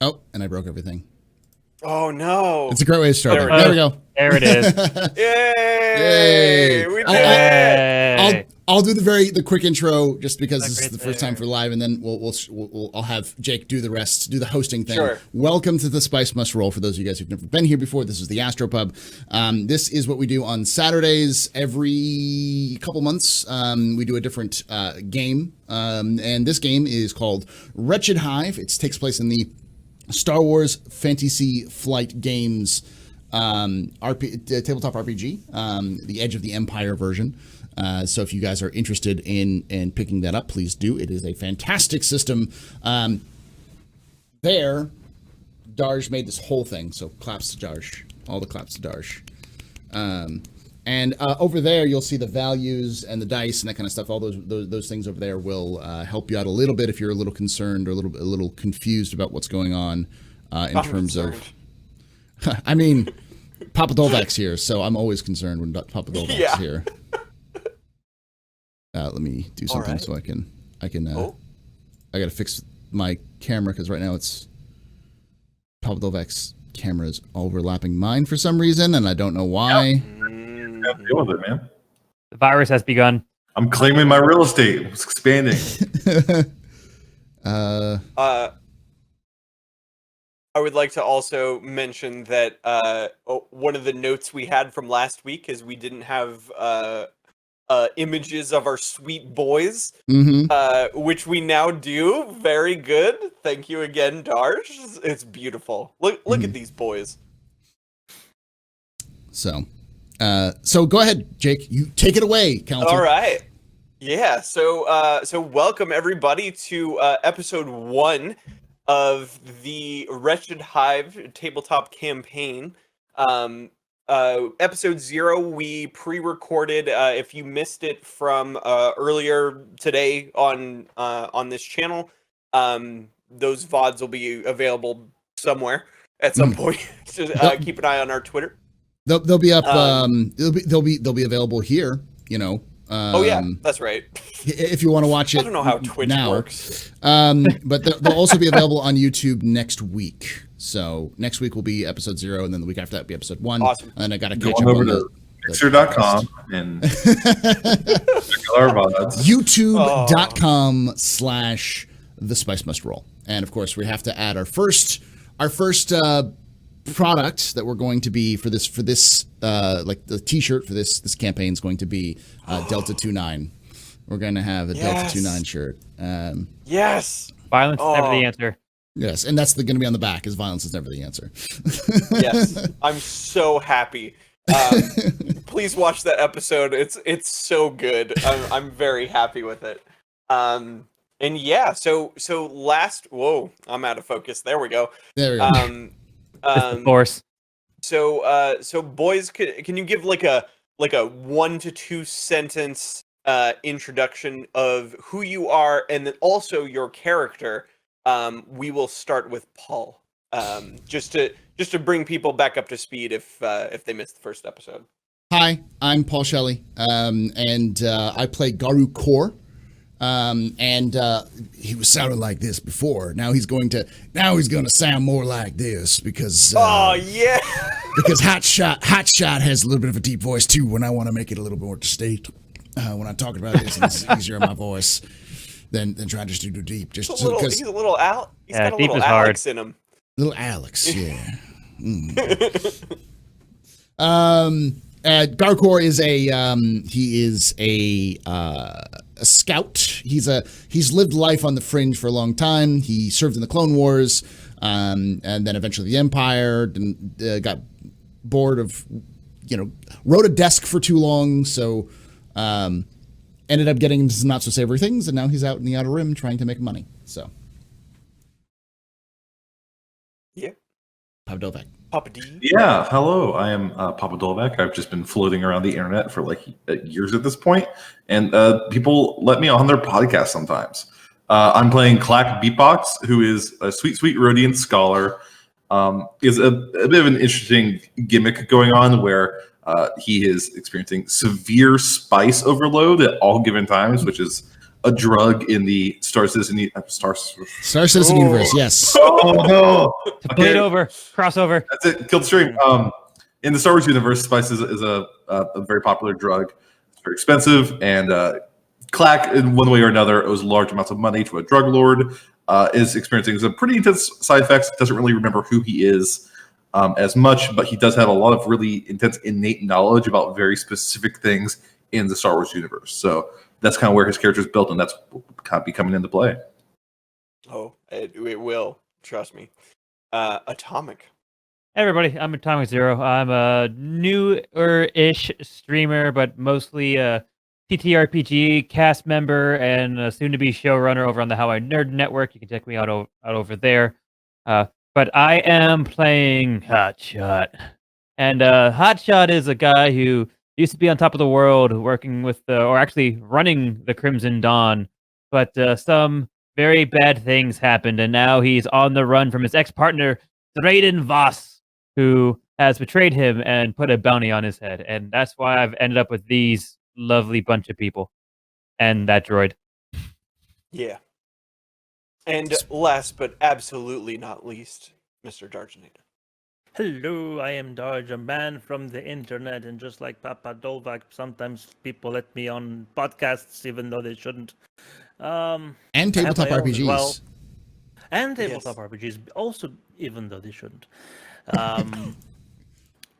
Oh, and I broke everything. Oh no! It's a great way to start. There we go. There it is. Yay! We did it! I'll do the quick intro just because this is the first time for live, and then I'll have Jake do the rest, do the hosting thing. Sure. Welcome to the Spice Must Roll. For those of you guys who've never been here before, this is the Astropub. This is what we do on Saturdays every couple months. We do a different game, and this game is called Wretched Hive. It takes place in the Star Wars Fantasy Flight Games tabletop RPG, the Edge of the Empire version. So if you guys are interested in picking that up, please do. It is a fantastic system. Darj made this whole thing, so claps to Darj. All the claps to Darj. And over there, you'll see the values and the dice and that kind of stuff. All those things over there will help you out a little bit if you're a little concerned or a little confused about what's going on in terms of. I mean, Papa Dolvak's here, so I'm always concerned when Papa Dolvak's here. Let me do something so I can. I gotta fix my camera because right now it's Papa Dolvak's camera is overlapping mine for some reason, and I don't know why. Deal with it, man. The virus has begun. I'm claiming my real estate. It's expanding. I would like to also mention that one of the notes we had from last week is we didn't have images of our sweet boys, which we now do. Very good. Thank you again, Darj. It's beautiful. Look at these boys. So go ahead, Jake. You take it away, Counselor. All right. Yeah. So welcome everybody to episode 1 of the Wretched Hive tabletop campaign. Episode 0 we pre-recorded. If you missed it from earlier today on this channel, those VODs will be available somewhere at some point. So keep an eye on our Twitter. They'll be up. They'll be available here. You know. Oh yeah, that's right. If you want to watch it, I don't know how Twitch works. But they'll also be available on YouTube next week. So next week will be episode 0, and then the week after that will be episode 1. Awesome. And then I got to catch up up on the Mixer.com and YouTube.com/The Spice Must Roll. And of course, we have to add our first product that we're going to be for this like the t-shirt for this campaign is going to be Delta 29. We're going to have a Delta 29 shirt. Yes. Violence is never the answer. Yes, and that's going to be on the back. Is violence is never the answer. Yes, I'm so happy. Please watch that episode. It's so good. I'm very happy with it. And yeah, so last. Whoa, I'm out of focus. There we go. There we go. Of course. So boys, can you give like a 1 to 2 sentence introduction of who you are and then also your character? We will start with Paul, just to bring people back up to speed if they missed the first episode. Hi, I'm Paul Shelley, and I play Garu Kor. And he was sounding like this before. Now he's going to sound more like this because because Hot Shot has a little bit of a deep voice too. When I want to make it a little more distinct, when I'm talking about this, it's easier on my voice than trying to do deep. Just because he's a little Al. He's got a deep little is Alex hard. in him. Little Alex, yeah. Garkor is a scout. He's lived life on the fringe for a long time. He served in the Clone Wars, and then eventually the Empire. Got bored of, rode a desk for too long, so ended up getting into some not so savory things, and now he's out in the Outer Rim trying to make money. So, yeah, Papa Dolvak. Papa D. Yeah, hello. I am Papa Dolvak. I've just been floating around the internet for like years at this point, and people let me on their podcast sometimes. I'm playing Clack Beatbox, who is a sweet Rhodian scholar. Is a bit of an interesting gimmick going on where he is experiencing severe spice overload at all given times, which is a drug in the Star Citizen Universe. Yes. Oh no! Bleed over, crossover. That's it. Killed the stream. In the Star Wars universe, spice is a very popular drug. It's very expensive, and Clack, in one way or another, owes large amounts of money to a drug lord. Is experiencing some pretty intense side effects. Doesn't really remember who he is as much, but he does have a lot of really intense innate knowledge about very specific things in the Star Wars universe. So that's kind of where his character is built, and that's kind of be coming into play. Oh, it will. Trust me. Atomic. Hey everybody, I'm Atomic Zero. I'm a newer-ish streamer, but mostly a TTRPG cast member and a soon-to-be showrunner over on the How I Nerd Network. You can check me out over there. But I am playing Hotshot. And Hotshot is a guy who used to be on top of the world working with, or actually running the Crimson Dawn. But some very bad things happened, and now he's on the run from his ex-partner, Drayden Voss, who has betrayed him and put a bounty on his head. And that's why I've ended up with these lovely bunch of people. And that droid. Yeah. And last but absolutely not least, Mr. Dargenator. Hello, I am Darge, a man from the internet, and just like Papa Dolvak, sometimes people let me on podcasts even though they shouldn't. And I have tabletop my own as RPGs. well. And tabletop Yes. RPGs, also even though they shouldn't.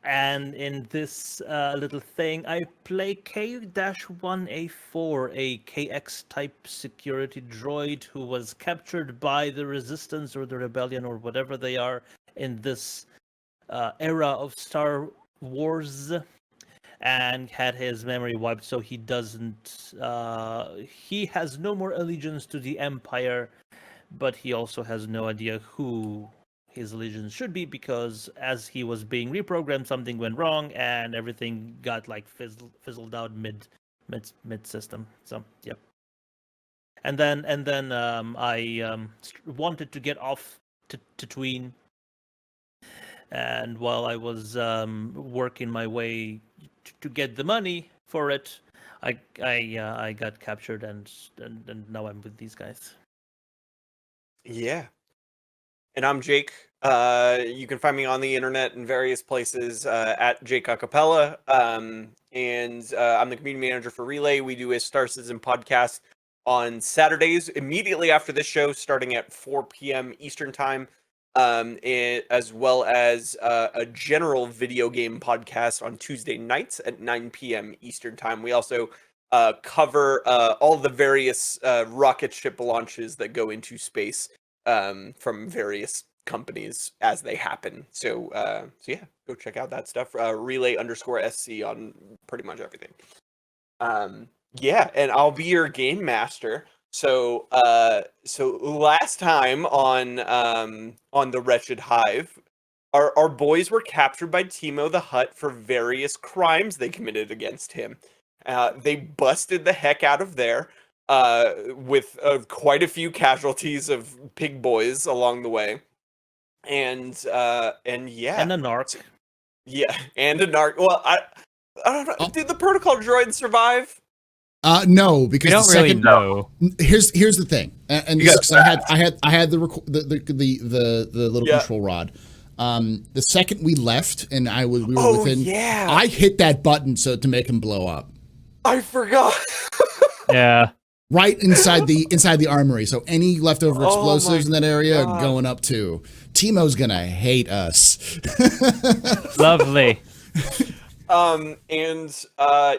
And in this little thing, I play K-1A4, a KX-type security droid who was captured by the Resistance or the Rebellion or whatever they are in this era of Star Wars, and had his memory wiped, so he doesn't. He has no more allegiance to the Empire, but he also has no idea who his allegiance should be, because as he was being reprogrammed, something went wrong and everything got like fizzled out mid system. So yep. And then I wanted to get off to Tatooine, and while I was working my way to get the money for it, I got captured, and now I'm with these guys. Yeah. And I'm Jake. You can find me on the internet in various places at Jake Acapella. And I'm the community manager for Relay. We do a Star Citizen podcast on Saturdays, immediately after this show, starting at 4 p.m. Eastern Time, as well as a general video game podcast on Tuesday nights at 9 p.m. Eastern Time. We also cover all the various rocket ship launches that go into space from various companies as they happen. So yeah, go check out that stuff. Relay_SC on pretty much everything. Yeah, and I'll be your game master. So last time on the Wretched Hive, our boys were captured by Timo the Hutt for various crimes they committed against him. They busted the heck out of there. With quite a few casualties of pig boys along the way, and yeah, And a narc. yeah, and a narc. Well, I don't know. Did the protocol droid survive? No, because We don't the really second know. here's the thing, and this is 'cause I had the little Yeah. control rod. The second we left and we were Oh, within, yeah. I hit that button to make him blow up. I forgot. Yeah. Right inside the armory. So any leftover Oh explosives in my that area God. are going up too. Timo's gonna hate us. Lovely.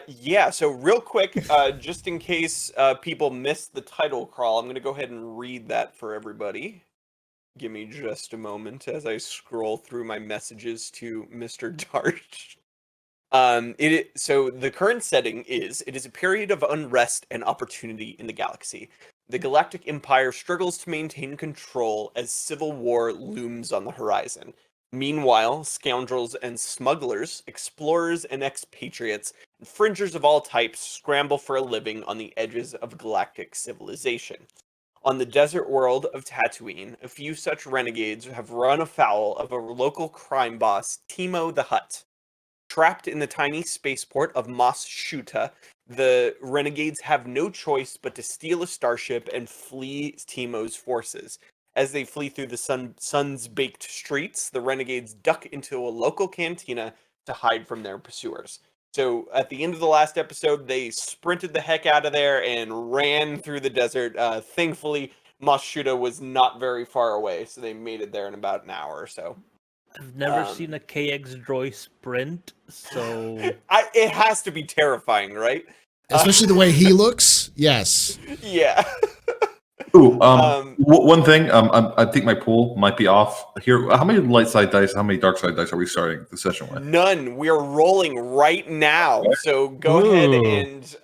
Yeah, so real quick, just in case people missed the title crawl, I'm gonna go ahead and read that for everybody. Give me just a moment as I scroll through my messages to Mr. Darch. So the current setting is, it is a period of unrest and opportunity in the galaxy. The Galactic Empire struggles to maintain control as civil war looms on the horizon. Meanwhile, scoundrels and smugglers, explorers and expatriates, and fringers of all types scramble for a living on the edges of galactic civilization. On the desert world of Tatooine, a few such renegades have run afoul of a local crime boss, Timo the Hutt. Trapped in the tiny spaceport of Mos Shoota, the renegades have no choice but to steal a starship and flee Teemo's forces. As they flee through the sun's baked streets, the renegades duck into a local cantina to hide from their pursuers. So at the end of the last episode, they sprinted the heck out of there and ran through the desert. Thankfully, Mos Shoota was not very far away, so they made it there in about an hour or so. I've never seen a KX droid sprint, so it has to be terrifying, right? Especially the way he looks. Yes. Yeah. Ooh, one thing, I think my pool might be off here. How many light side dice, how many dark side dice are we starting the session with? None. We're rolling right now. So go ahead and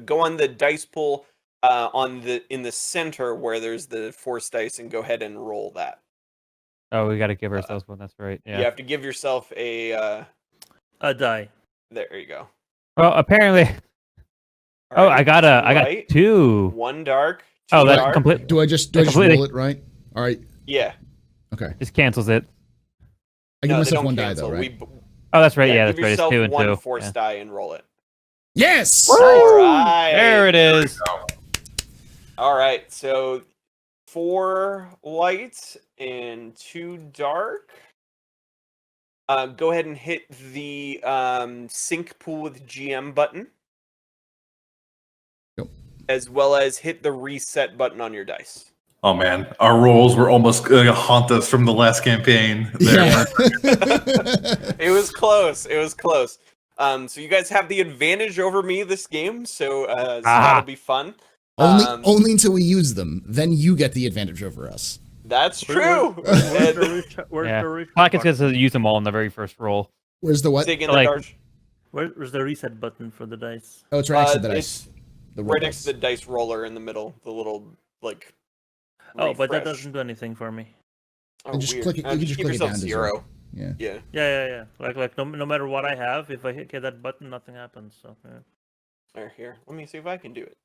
go on the dice pool in the center where there's the force dice, and go ahead and roll that. Oh, we got to give ourselves one. That's right. Yeah. You have to give yourself a die. There you go. Well, apparently. All right, I got 2. One dark. Oh, two that's dark. complete. Do I just completely- roll it right? All right. Yeah. Okay. Just cancels it. I give No, they myself don't one cancel. die though, right? Oh, that's right. Yeah, give that's right. It's yourself 2 and 2. one force Yeah. die and roll it. Yes. All right. There it is. All right. So 4 light and 2 dark. Go ahead and hit the sync pool with GM button. Yep. As well as hit the reset button on your dice. Oh man, our rolls were almost going to haunt us from the last campaign. There. Yeah. It was close. It was close. So you guys have the advantage over me this game, so that'll be fun. Only until we use them, then you get the advantage over us. That's true. Where's the reset Pockets button? gets to use them all in the very first roll. Where's the what? Dig in Like- the dark. Where's the reset button for the dice? Oh, it's right next to the It's dice. The right roll next to the dice roller in the middle, the little like. Oh, but that refresh. doesn't do anything for me. Oh, And just weird. click it- you can Just just give click it yourself down to 0. Yeah. Yeah. Yeah. Like no matter what I have, if I hit that button, nothing happens. So yeah. Here. Let me see if I can do it.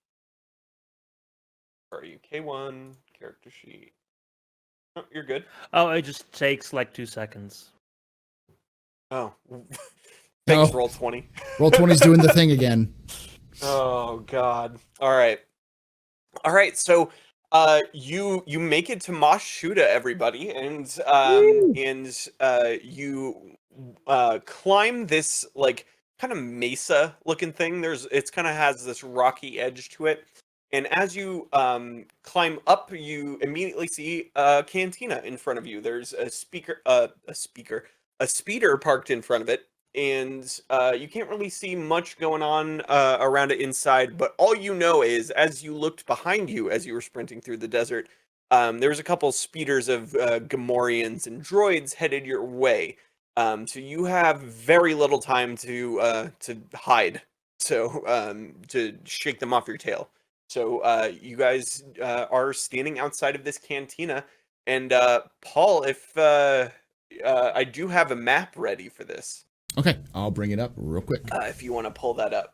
Are you K1 character sheet? Oh, you're good. Oh, it just takes like 2 seconds. Oh. Thanks, Oh. roll 20. Roll 20's doing the thing again. Oh God. All right. So you make it to Mos Shoota, everybody, and you climb this like kind of mesa looking thing. It's kind of has this rocky edge to it. And as you climb up, you immediately see a cantina in front of you. There's a speeder parked in front of it, and you can't really see much going on around it inside. But all you know is, as you looked behind you as you were sprinting through the desert, there was a couple speeders of Gamorreans and droids headed your way. So you have very little time to hide, so to shake them off your tail. So you guys are standing outside of this cantina, and Paul, if I do have a map ready for this, Okay, I'll bring it up real quick. if you want to pull that up.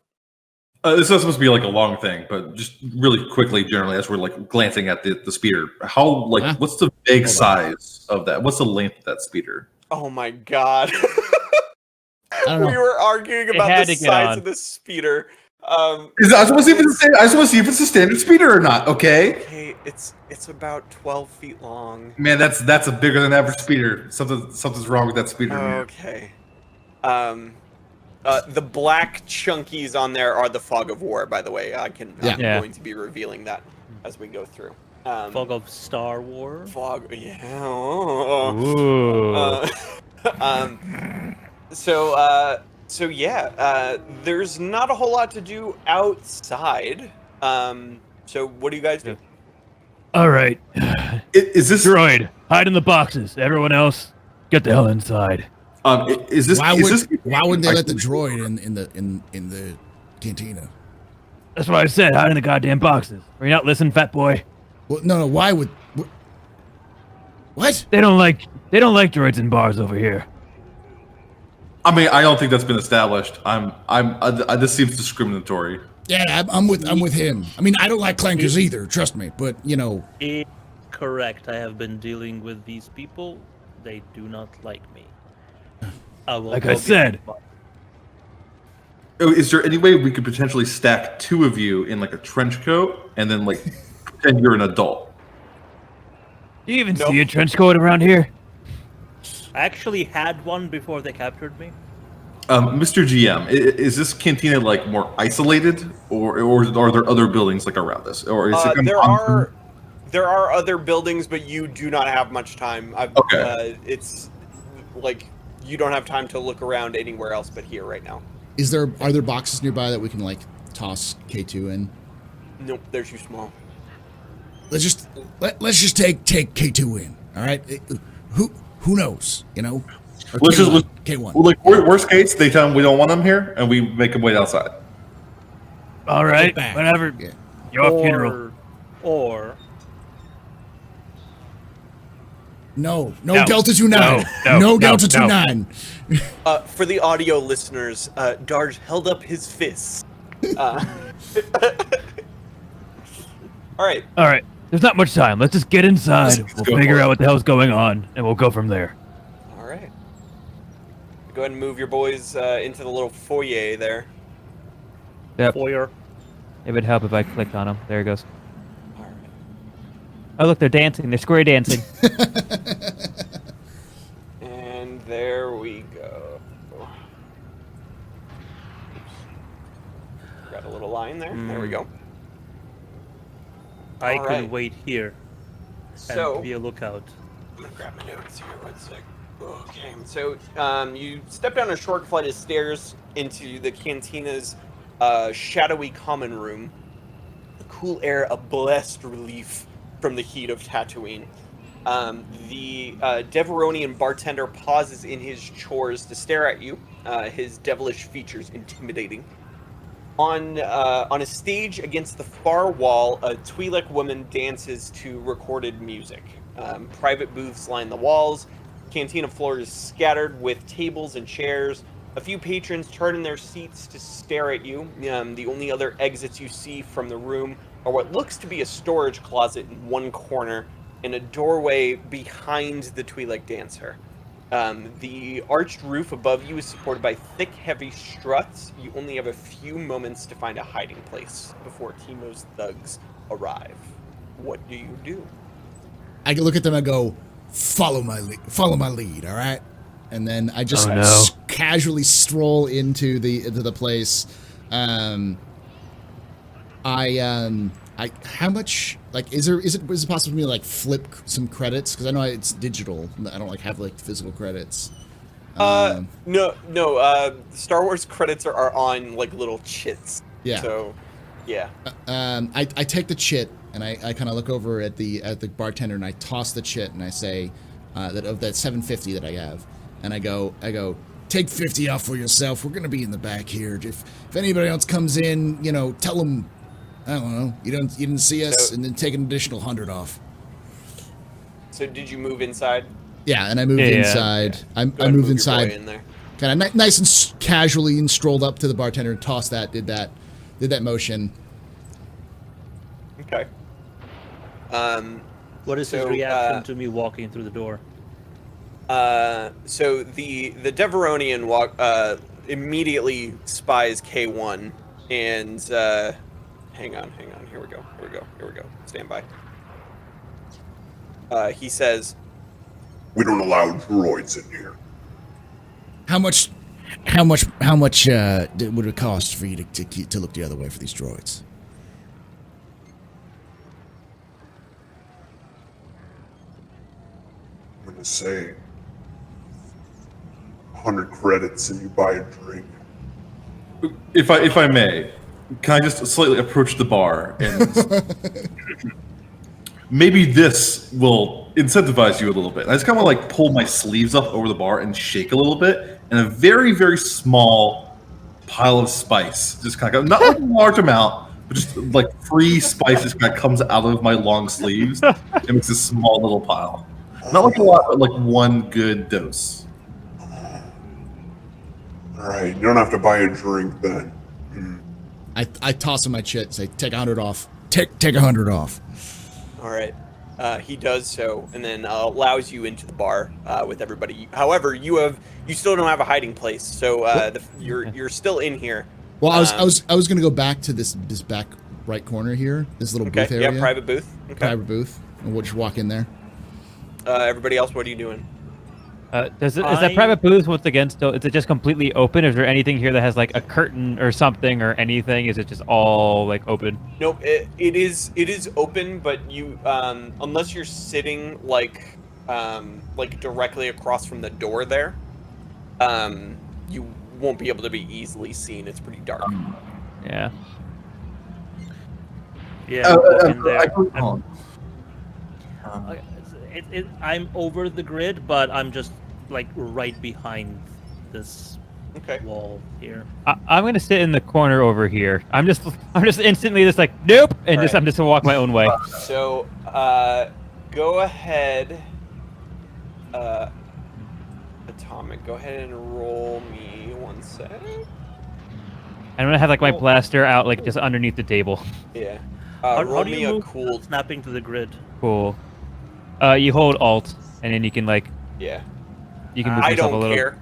This is not supposed to be like a long thing, but just really quickly, generally, as we're like glancing at the speeder, how Huh? what's the big Hold on. size of that? What's the length of that speeder? Oh my God. I don't know. We were arguing about had the to get size on. of this speeder. I just want to see if it's a standard speeder or not. Okay, Okay, it's about 12 feet long. man, that's a bigger than average speeder. Something's wrong with that speeder. man. Okay. The black chunkies on there are the Fog of War, by the way. I'm Yeah. going to be revealing that as we go through. Fog of Star Wars. Fog, yeah. Oh. Ooh. So yeah, there's not a whole lot to do outside. So what do you guys do? All right. Is this Droid, hide in the boxes. Everyone else, get the hell inside. is this Why is this wouldn't they let the droid in the cantina? That's what I said. Hide in the goddamn boxes. Are you not listening, fat boy? Well, no. Why would? What? They don't like droids in bars over here. I mean, I don't think that's been established. This seems discriminatory. Yeah, I'm with him. I mean, I don't like clankers either. Trust me, but you know. Correct. I have been dealing with these people. They do not like me. I will Like go I said. behind Is there any way we could potentially stack 2 of you in like a trench coat and then like pretend you're an adult? Do you even Nope. see a trench coat around here? I actually had one before they captured me. Mr. GM, is this cantina like more isolated, or are there other buildings like around this, or is it kind of There are other buildings, but you do not have much time. Okay. It's like you don't have time to look around anywhere else but here right now. Are there boxes nearby that we can like toss K2 in? Nope, they're too small. Let's just take K2 in. All right. Who knows? You know. Or Let's just K1. Well, like worst case, they tell them we don't want them here, and we make them wait outside. All right, back. whatever. Yeah. Your funeral. Or No, No. Delta 29. No, Delta no. 29. For the audio listeners, Darge held up his fists. All right. All right. There's not much time. Let's just get inside. Let's We'll go figure for it. out what the hell's going on, and we'll go from there. All right. Go ahead and move your boys into the little foyer there. Yep. foyer. It would help if I clicked on them. There it goes. All right. Oh, look, they're dancing. They're square dancing. And there we go. Got a little line there. There we go. I All can right. wait here and So, be a lookout. I'm gonna grab my notes here. 1 sec. Okay, so you step down a short flight of stairs into the cantina's shadowy common room. The cool air, a blessed relief from the heat of Tatooine. The Deveronian bartender pauses in his chores to stare at you, his devilish features intimidating. On a stage against the far wall, a Twi'lek woman dances to recorded music. Private booths line the walls. Cantina floor is scattered with tables and chairs. A few patrons turn in their seats to stare at you. The only other exits you see from the room are what looks to be a storage closet in one corner and a doorway behind the Twi'lek dancer. The arched roof above you is supported by thick, heavy struts. You only have a few moments to find a hiding place before Timo's thugs arrive. What do you do? I can look at them and go, follow my lead, all right? And then I just Oh, no. casually stroll into the place. How much, like, is it possible for me to like flip some credits? Because I know it's digital. I don't like have like physical credits. No. Star Wars credits are on like little chits. Yeah. So, yeah. I take the chit and I kind of look over at the bartender and I toss the chit and I say that of that 750 that I have, and I go take 50 off for yourself. We're gonna be in the back here. If anybody else comes in, you know, tell them, I don't know, you didn't see us, So- and then take an additional 100 off. So did you move inside? Yeah, and I moved Yeah. inside. Go I ahead and moved move your boy inside, in there. kind of nice and casually, and strolled up to the bartender and tossed that. Did that motion. Okay. What is his So, reaction to me walking through the door? So the Deveronian immediately spies K1 and hang on. Here we go. Stand by. He says, We don't allow droids in here. How much would it cost for you to look the other way for these droids? I'm gonna say 100 credits and you buy a drink. If I may, can I just slightly approach the bar and maybe this will incentivize you a little bit. I just kind of like pull my sleeves up over the bar and shake a little bit, and a very, very small pile of spice just kind of not like a large amount, but just like free spices kind of comes out of my long sleeves and makes a small little pile. Not like a lot, but like one good dose. Alright, you don't have to buy a drink then. I toss him my chit, say take 100 off. Take 100 off. all right. He does so, and then allows you into the bar with everybody. However, you still don't have a hiding place, so you're still in here. Well, I was gonna go back to this back right corner here, this little Okay. booth area. Yeah, private booth. Okay. Private booth, and we'll just walk in there. Everybody else, what are you doing? Is that private booth once again still? Is it just completely open? Is there anything here that has like a curtain or something or anything? Is it just all like open? Nope. It is open, but you unless you're sitting like directly across from the door there, you won't be able to be easily seen. It's pretty dark. Yeah. Yeah. walk in there. I'm over the grid, but I'm just like right behind this Okay. wall here. I'm gonna sit in the corner over here. I'm just instantly just like nope, and Alright. I'm just gonna walk my own way. So, go ahead. Atomic, go ahead and roll me 1 sec. I'm gonna have like my blaster out like just underneath the table. Yeah. How Roll do me you a move cool. snapping to the grid? Cool. You hold Alt, and then you can like Yeah. move I yourself a don't little. care.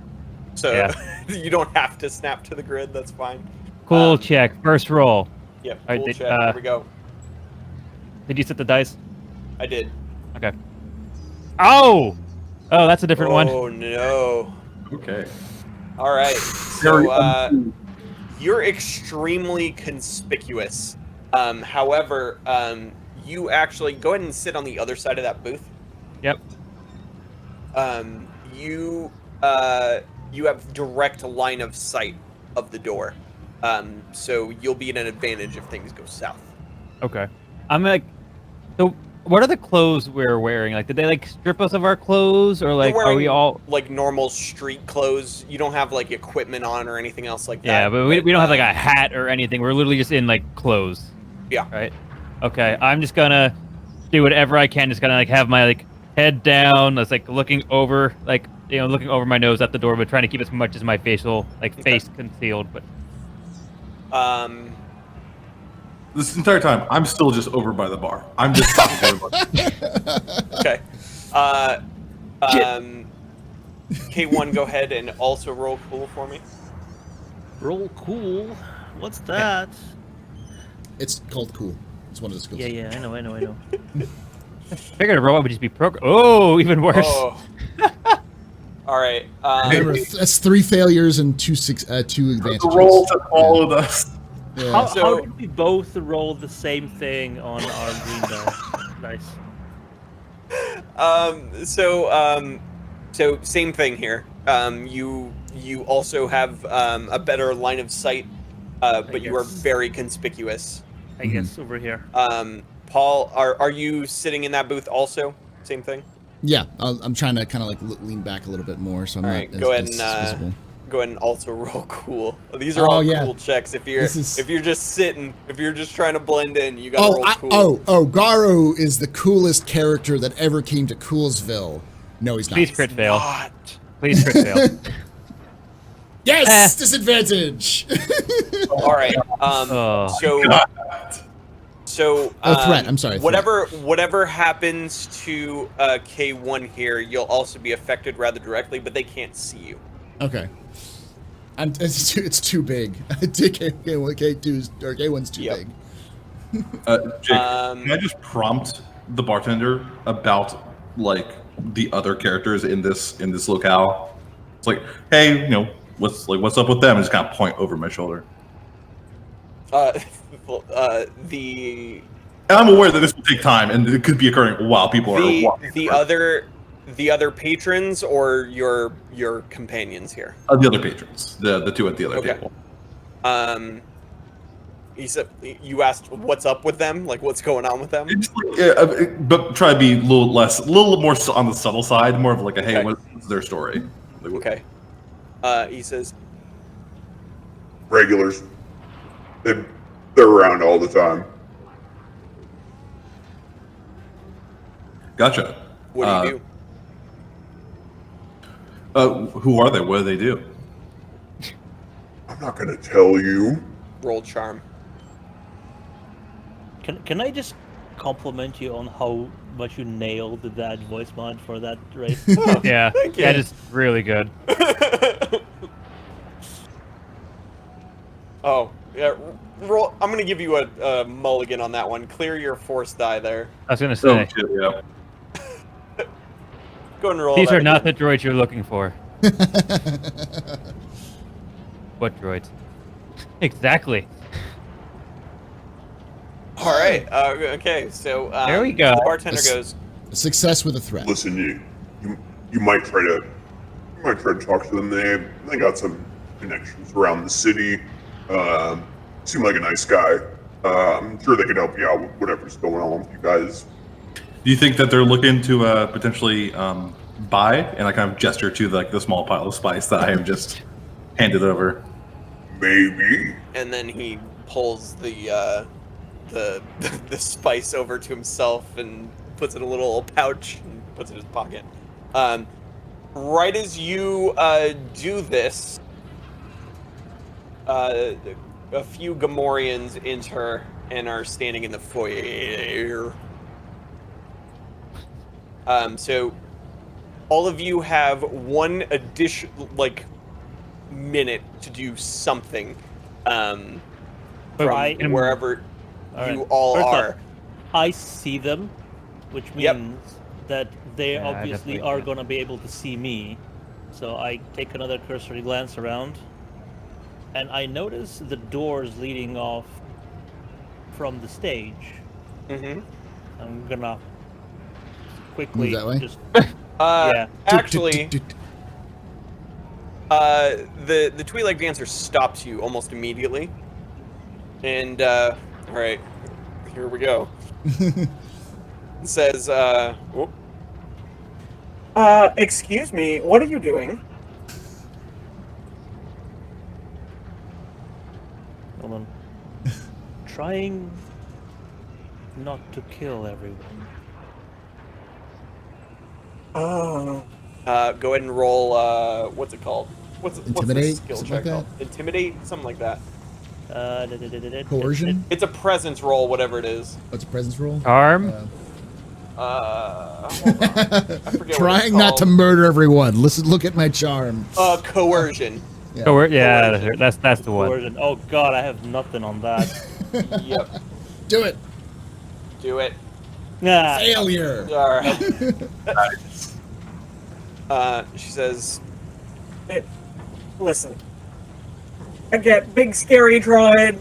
So Yeah. you don't have to snap to the grid. That's fine. Cool check. First roll. Yep. Alright, Cool did- check. Here we go. Did you set the dice? I did. Okay. Oh! Oh, that's a different one. Oh no. Okay. All right. Very So you're extremely conspicuous. However, you actually go ahead and sit on the other side of that booth. Yep. You have direct line of sight of the door. So you'll be at an advantage if things go south. Okay. I'm like, so what are the clothes we're wearing? Like, did they like strip us of our clothes, or like, You're are we wearing, all? like normal street clothes? You don't have like equipment on or anything else like that. Yeah, but we don't have like a hat or anything. We're literally just in like clothes. Yeah. Right. Okay. I'm just gonna do whatever I can. Just gonna like have my like head down. That's like looking over, like looking over my nose at the door, but trying to keep as much as my facial face concealed. But This entire time, I'm still just over by the bar. I'm just talking to everybody. Okay. K1, go ahead and also roll cool for me. Roll cool. What's that? It's called cool. It's one of the skills. Yeah, I know. I figured a robot would just be Oh, even worse. Oh. All right. Remember, that's 3 failures and 2 advantages. The roll to followed us. Yeah. How So- did we both roll the same thing on our green die? Nice. So same thing here. You also have a better line of sight, but you are guess. very conspicuous. I guess over here. Paul, are you sitting in that booth also? Same thing. Yeah, I'm trying to kind of like lean back a little bit more, so I'm All not right, as, go ahead as and visible. go ahead and also roll cool. These are Oh, all yeah. cool checks. If you're This is- if you're just sitting, if you're just trying to blend in, you gotta roll cool. Garu is the coolest character that ever came to Coolsville. No, he's not. Please crit fail. Not. Please crit fail. Yes, disadvantage. All right. Oh. So Threat. I'm sorry. Whatever happens to K1 here, you'll also be affected rather directly, but they can't see you. Okay. It's too big. K1's too Yep. big. Jake, can I just prompt the bartender about like the other characters in this locale? It's like, hey, what's up with them? And just kind of point over my shoulder. The And I'm aware that this will take time, and it could be occurring while people are walking. the other patrons or your companions here. The other patrons, the two at the other Okay. table. He said you asked what's up with them, like what's going on with them. It's like, but try to be a little more on the subtle side, more of like a hey, Okay. what's their story? Like, Okay. He says, Regulars. They're around all the time. Gotcha. "What do you do?" Who are they? What do they do? I'm not gonna tell you. Roll charm. Can I just compliment you on how much you nailed that voice mod for that race? Yeah. Thank you. Yeah, just really good. Oh, yeah. Roll. I'm gonna give you a mulligan on that one. Clear your force die there. I was gonna Oh, say shit, yeah. Go and roll. these that are not the again. droids you're looking for. What droids? Exactly. All right. Okay. So There we go. The bartender Yes. goes. Success with a threat. Listen, you might try to talk to them. They got some connections around the city. Seem like a nice guy. I'm sure they could help you out with whatever's going on with you guys. Do you think that they're looking to potentially buy? And I kind of gesture to the small pile of spice that I have just handed over. Maybe. And then he pulls the spice over to himself and puts it in a little pouch and puts it in his pocket. Right as you do this, a few Gamorreans enter and are standing in the foyer. So all of you have one additional minute to do something from Right. wherever All you right. all First off, are. I see them, which means Yep. that they Yeah, I obviously definitely are can. going to be able to see me. So I take another cursory glance around, and I notice the doors leading off from the stage. Mm-hmm. I'm gonna quickly Move that way? just Yeah. Actually, Do, do, do, do. the Twi'lek dancer stops you almost immediately, and all right, here we go. Says, whoop. Excuse me, what are you doing? hold on. Trying not to kill everyone. Oh. Go ahead and roll. What's it called? What's the Intimidate? skill Something check like called? that? Intimidate, something like that. Coercion? It's a presence roll, whatever it is. What's a presence roll? Charm. Hold on. I forget Trying what not it's to called. murder everyone. Listen, look at my charm. Coercion. Yeah. Yeah, that's the one. Coercion. Oh god, I have nothing on that. Yep. Do it. Do it. Nah. Failure. All right. She says, Listen, I get big scary droid.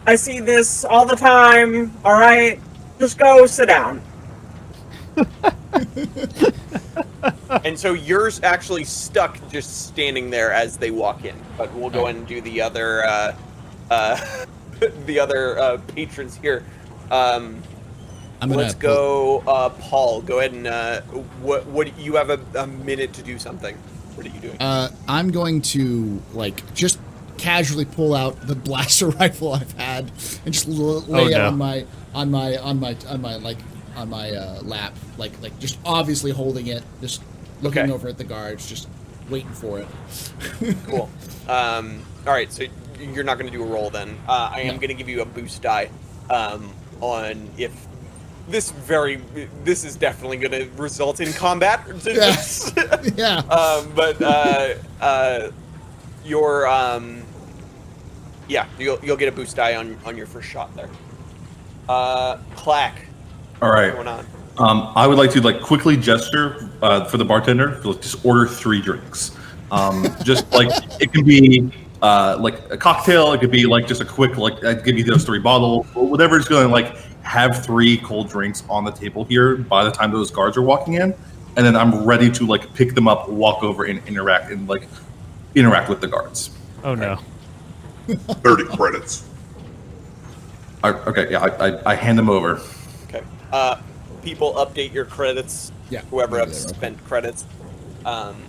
I see this all the time. All right, just go sit down. and so you're actually stuck just standing there as they walk in. But we'll go ahead and do the other, the other patrons here. I'm gonna Let's go, Paul. Go ahead and what you have a minute to do something. What are you doing? I'm going to just casually pull out the blaster rifle I've had and just lay it no. on my lap, just obviously holding it, just looking Okay. over at the guards, just waiting for it. Cool. All right, so you're not going to do a roll then. I am No. going to give you a boost die on if this is definitely going to result in combat. Yes. Yeah. But your you'll get a boost die on your first shot there. Clack. All right. What's going on? I would like to quickly gesture for the bartender to just order 3 drinks. Just it can be a cocktail. It could be just a quick I'd give you those 3 bottles, or whatever it's going to have 3 cold drinks on the table here by the time those guards are walking in, and then I'm ready to pick them up, walk over, and interact with the guards. Oh no. 30 credits. Okay, yeah, I hand them over. Okay. People update your credits. Yeah. Whoever Yeah, has okay. spent credits. And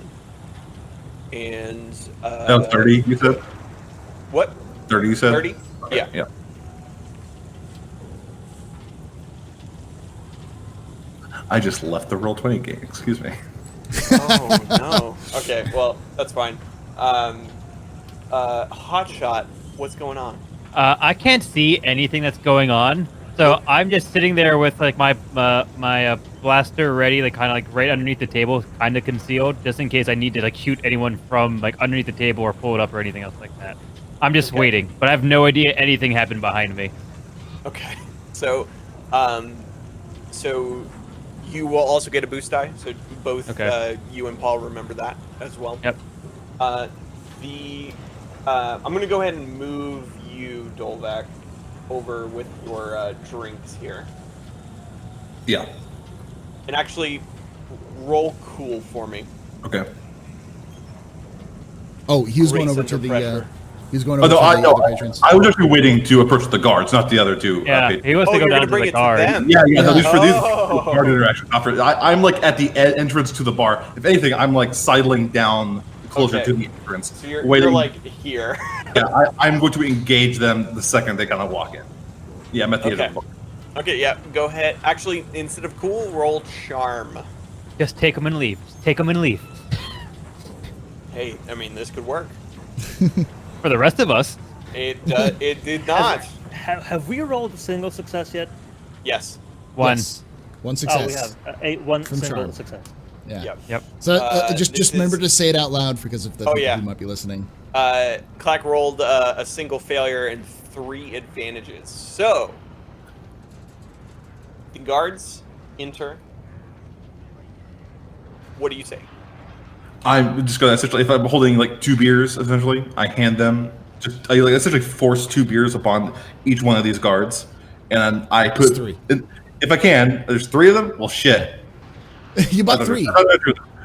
That was 30, you said? What? 30, you said? 30? Okay, Yeah. yeah. I just left the Roll20 game, excuse me. Oh no. Okay, well that's fine. Hotshot, what's going on? I can't see anything that's going on, so I'm just sitting there with my blaster ready, kind of right underneath the table, kind of concealed, just in case I need to shoot anyone from underneath the table or pull it up or anything else like that. I'm just waiting, but I have no idea anything happened behind me. Okay. So, so you will also get a boost die. So both you and Paul remember that as well. Yep. I'm gonna go ahead and move you, Dolvac, over with your drinks here. Yeah. And actually, roll cool for me. Okay. Oh, he was going Brace over to under the. pressure. He's going over No, to I the know. other patrons. I was actually waiting to approach the guards, not the other two. Yeah, patrons. he wants to go you're down gonna to bring the it guard. to them. Yeah, no, these for these Oh. guard interactions. Not for, I'm like at the entrance to the bar. If anything, I'm like sidling down closer Okay. to the entrance. So you're waiting. like here. Yeah, I'm going to engage them the second they kind of walk in. Yeah, I'm at the end of the bar. Okay, yeah, go ahead. Actually, instead of cool, roll charm. Just take them and leave. Just take them and leave. Hey, I mean, this could work. For the rest of us. It did not. Have we rolled a single success yet? Yes. One. Yes. One success. Oh, we have one From single charm. success. Yeah. Yep. Yep. So This just remember is- to say it out loud because of the people yeah. who might be listening. Clack rolled a single failure and 3 advantages. So, the guards enter. What do you say? I'm just gonna essentially, if I'm holding like 2 beers, essentially, I hand them. I like essentially force 2 beers upon each one of these guards, and I put There's 3. If I can, there's 3 of them. Well, shit. You bought 3.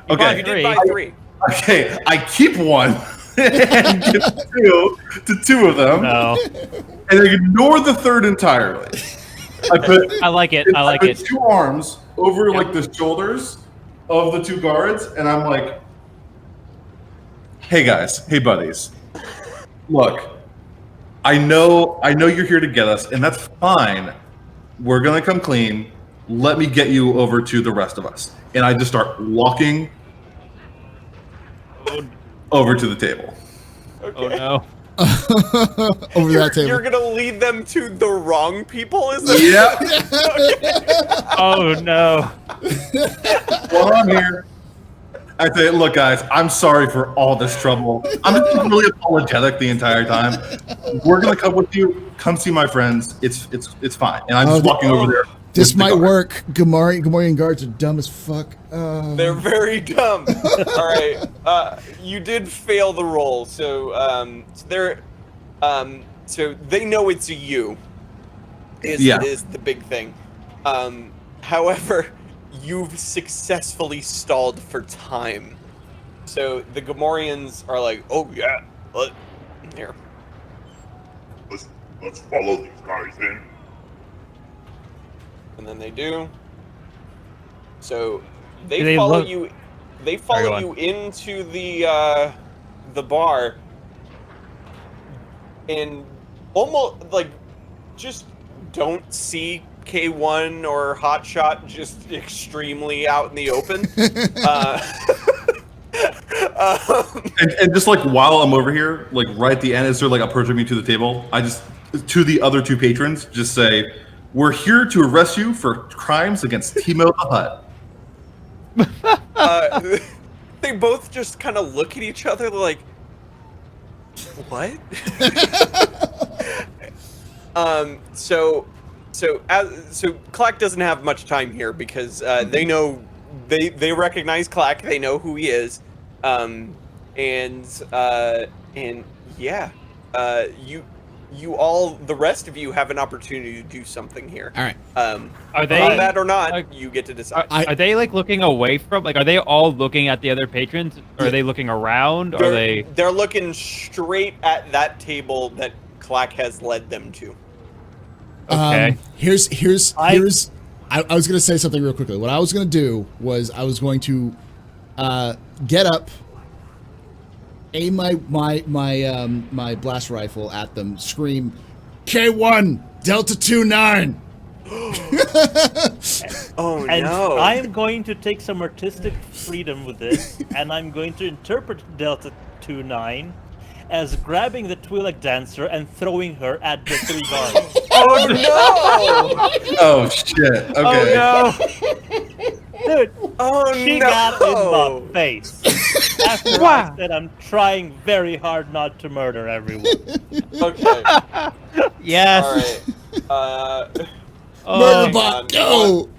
Okay. You did buy 3. Okay, I keep 1 and give 2 to 2 of them, No. and I ignore the 3rd entirely. I like it. I like put it. 2 arms over like the shoulders of the 2 guards, and I'm like, "Hey guys, hey buddies, look, I know you're here to get us, and that's fine. We're gonna come clean. Let me get you over to the rest of us." And I just start walking over to the table. Okay. Oh no. Over that table. You're gonna lead them to the wrong people, is that? Yeah. Oh no. While I'm here, I say, "Look, guys, I'm sorry for all this trouble. I'm just really apologetic the entire time. We're gonna come with you. Come see my friends. It's fine." And I'm just walking over there. This with the might guard. work. Gamorrean guards are dumb as fuck. They're very dumb. All right, you did fail the roll, so so they know it's you. Is the big thing. However, you've successfully stalled for time. So the Gamorreans are like, "Oh yeah, here." Let's follow these guys in. And then they do. So Do they they follow look- you. They Sorry, follow go on. you into the bar, and almost like just don't see K1 or Hotshot just extremely out in the open. And just like while I'm over here, like right at the end, as they're like approaching me to the table, I just to the other 2 patrons just say, "We're here to arrest you for crimes against Timo the Hutt." They both just kind of look at each other like, "What?" So Clack doesn't have much time here because they know they recognize Clack. They know who he is, and yeah, you all, the rest of you, have an opportunity to do something here. All right. Are they Combat or not, like- you get to decide. Are they like looking away from? Like, are they all looking at the other patrons? Or are they looking around? Or are they? They're looking straight at that table that Clack has led them to. Okay. Here's I was gonna say something real quickly. What I was gonna do was I was going to get up, aim my blast rifle at them, scream, "K1 Delta 29." Oh And no! I'm going to take some artistic freedom with this, and I'm going to interpret Delta 29 as grabbing the Twi'lek dancer and throwing her at the 3 guards. Oh no! Oh shit! Okay. Oh no! Dude, Oh she no! got in the face. After I said I'm trying very hard not to murder everyone. Okay. Yes. All right. Murder hang bot, on. go!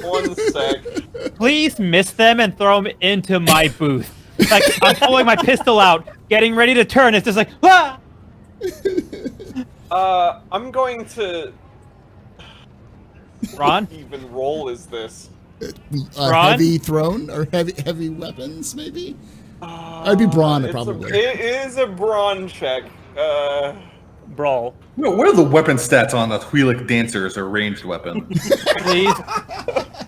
One sec. Please miss them and throw them into my booth. Like, I'm pulling my pistol out, getting ready to turn. It's just like, ah! I'm going to. Ron? What even role is this? Brawn? Heavy throne or heavy weapons, maybe? I'd be brawn, probably. It is a brawn check. Brawl. What are the weapon stats on the Twi'lek dancers or ranged weapon? Please.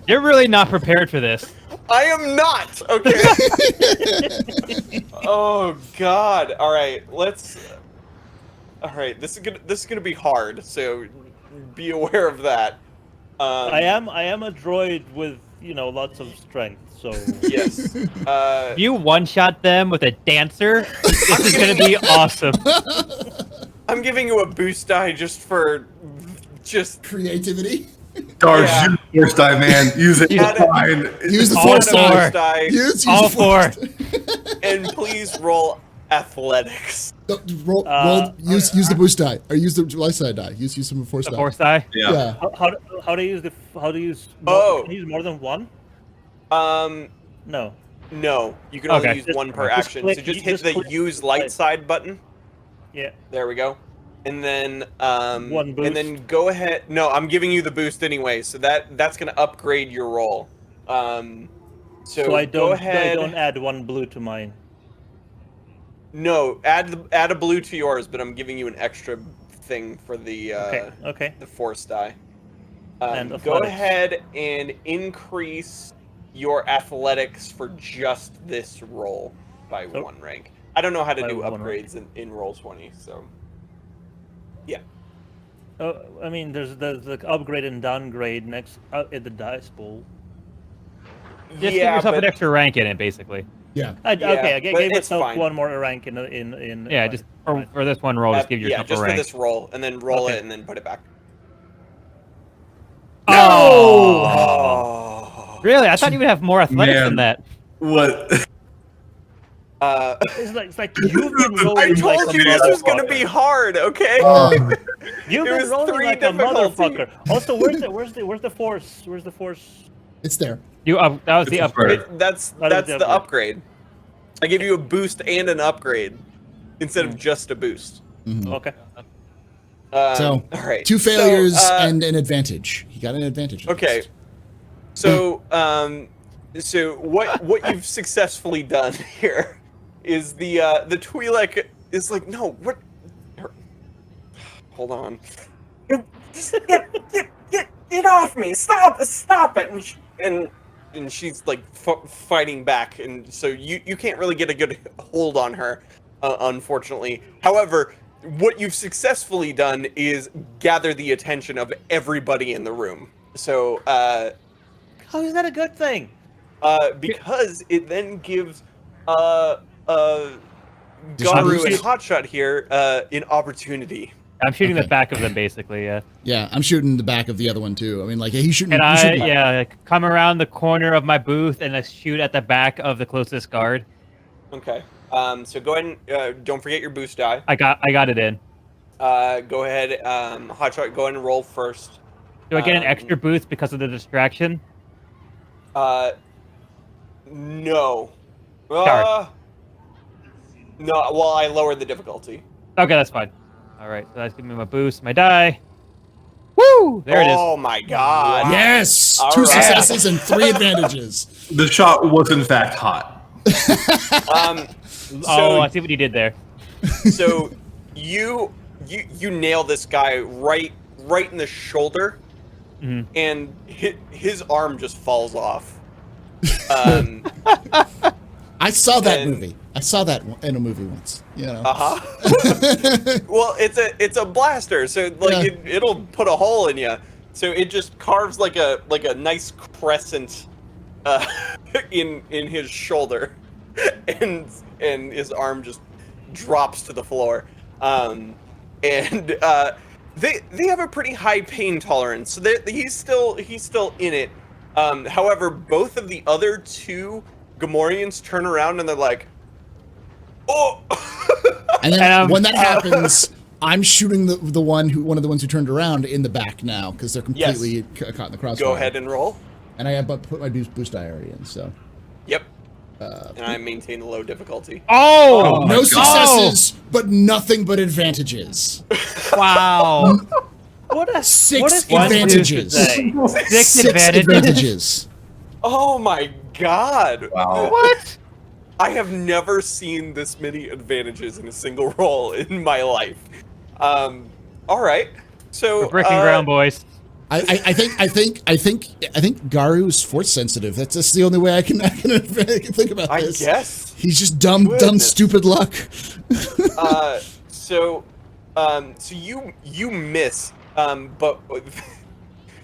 You're really not prepared for this. I am not. Okay. Oh God. All right. Let's. All right. This is gonna be hard. So be aware of that. I am a droid with lots of strength. So Yes. You one-shot them with a dancer. This is gonna be awesome. I'm giving you a boost die just for Creativity. Darge, Yeah. use the force die, man. Use it. Yeah. Fine. Use the All force four. die. die. Use All the force four. And please roll athletics. Roll, use the boost die, or use the light side die. Use some force The die. force die. Yeah. how do you use Oh. Can you use more than one? No. No, you can only Okay. use Just- one per just action. click- So just you hit just the click use light. light side button. Yeah. There we go. And then One boost. and then go ahead. No, I'm giving you the boost anyway, so that's gonna upgrade your roll. So I go don't ahead. add one blue to mine. No, add a blue to yours, but I'm giving you an extra thing for the Okay. the force die. And Go athletics. ahead and increase your athletics for just this roll by So- 1 rank. I don't know how to By do 1 upgrades in Roll20, so yeah. Oh, I mean, there's the upgrade and downgrade next in the dice pool. Just give yeah, yourself but, an extra rank in it, basically. Yeah. Okay, I but gave it's myself fine. one more rank in. Yeah, just for this one roll, just give yeah, yourself just a for rank. this roll, and then roll Okay. it, and then put it back. Oh! Oh. Really? I thought you would have more athletics than Man. that. What? It's like you've been rolling I like told a you this was gonna motherfucker. be hard, okay? You've It been was rolling 3 like a difficulty. motherfucker. Also, where's the force? Where's the force? It's there. That was the It's upgrade. That's That is the the upgrade. I give you a boost and an upgrade instead of just a boost. Okay. So, all right. 2 failures So, and an advantage. He got an advantage. at okay. least. So, so what you've successfully done here is the Twi'lek is like, no, what? Hold on. Just get off me! Stop it! And she's like fighting back, and so you can't really get a good hold on her, unfortunately. However, what you've successfully done is gather the attention of everybody in the room. So, How is that a good thing? because it then gives Garu and Distribution. Hotshot here an opportunity. I'm shooting the Okay. back of them, basically, yeah. Yeah, I'm shooting the back of the other one too. I mean, like he's shooting. And he's I, shooting- like, come around the corner of my booth and I shoot at the back of the closest guard. Okay. So go ahead and don't forget your boost die. I got it in. Go ahead, Hotshot. Go ahead and roll first. Do I get an extra boost because of the distraction? No. Darn. No. Well, I lowered the difficulty. Okay, that's fine. All right, so that's giving me my boost, my die. Woo! There it is. Oh my God. Yes, All 2 right. successes and 3 advantages. The shot was in fact hot. Oh, I see what you did there. So you nail this guy right in the shoulder, Mhm. and his arm just falls off. I saw that And- movie. I saw that in a movie once. You know. Well, it's a blaster, so like Yeah. it'll put a hole in you. So it just carves like a nice crescent in his shoulder, and his arm just drops to the floor. They have a pretty high pain tolerance, so he's still in it. However, both of the other 2 Gamorreans turn around and they're like, "Oh!" And then when that happens, I'm shooting one of the ones who turned around in the back now because they're completely caught in the crossfire. Go ahead and roll. And I have put my boost die already in, so. Yep. And I maintain the low difficulty. Oh! No successes, but nothing but advantages. Wow. Six advantages. Six advantages. Oh my god! Wow. What? I have never seen this many advantages in a single roll in my life. All right. So We're breaking ground, boys. I think Garu's force sensitive. That's the only way I can think about I this. guess. He's just dumb, stupid luck. So you miss. But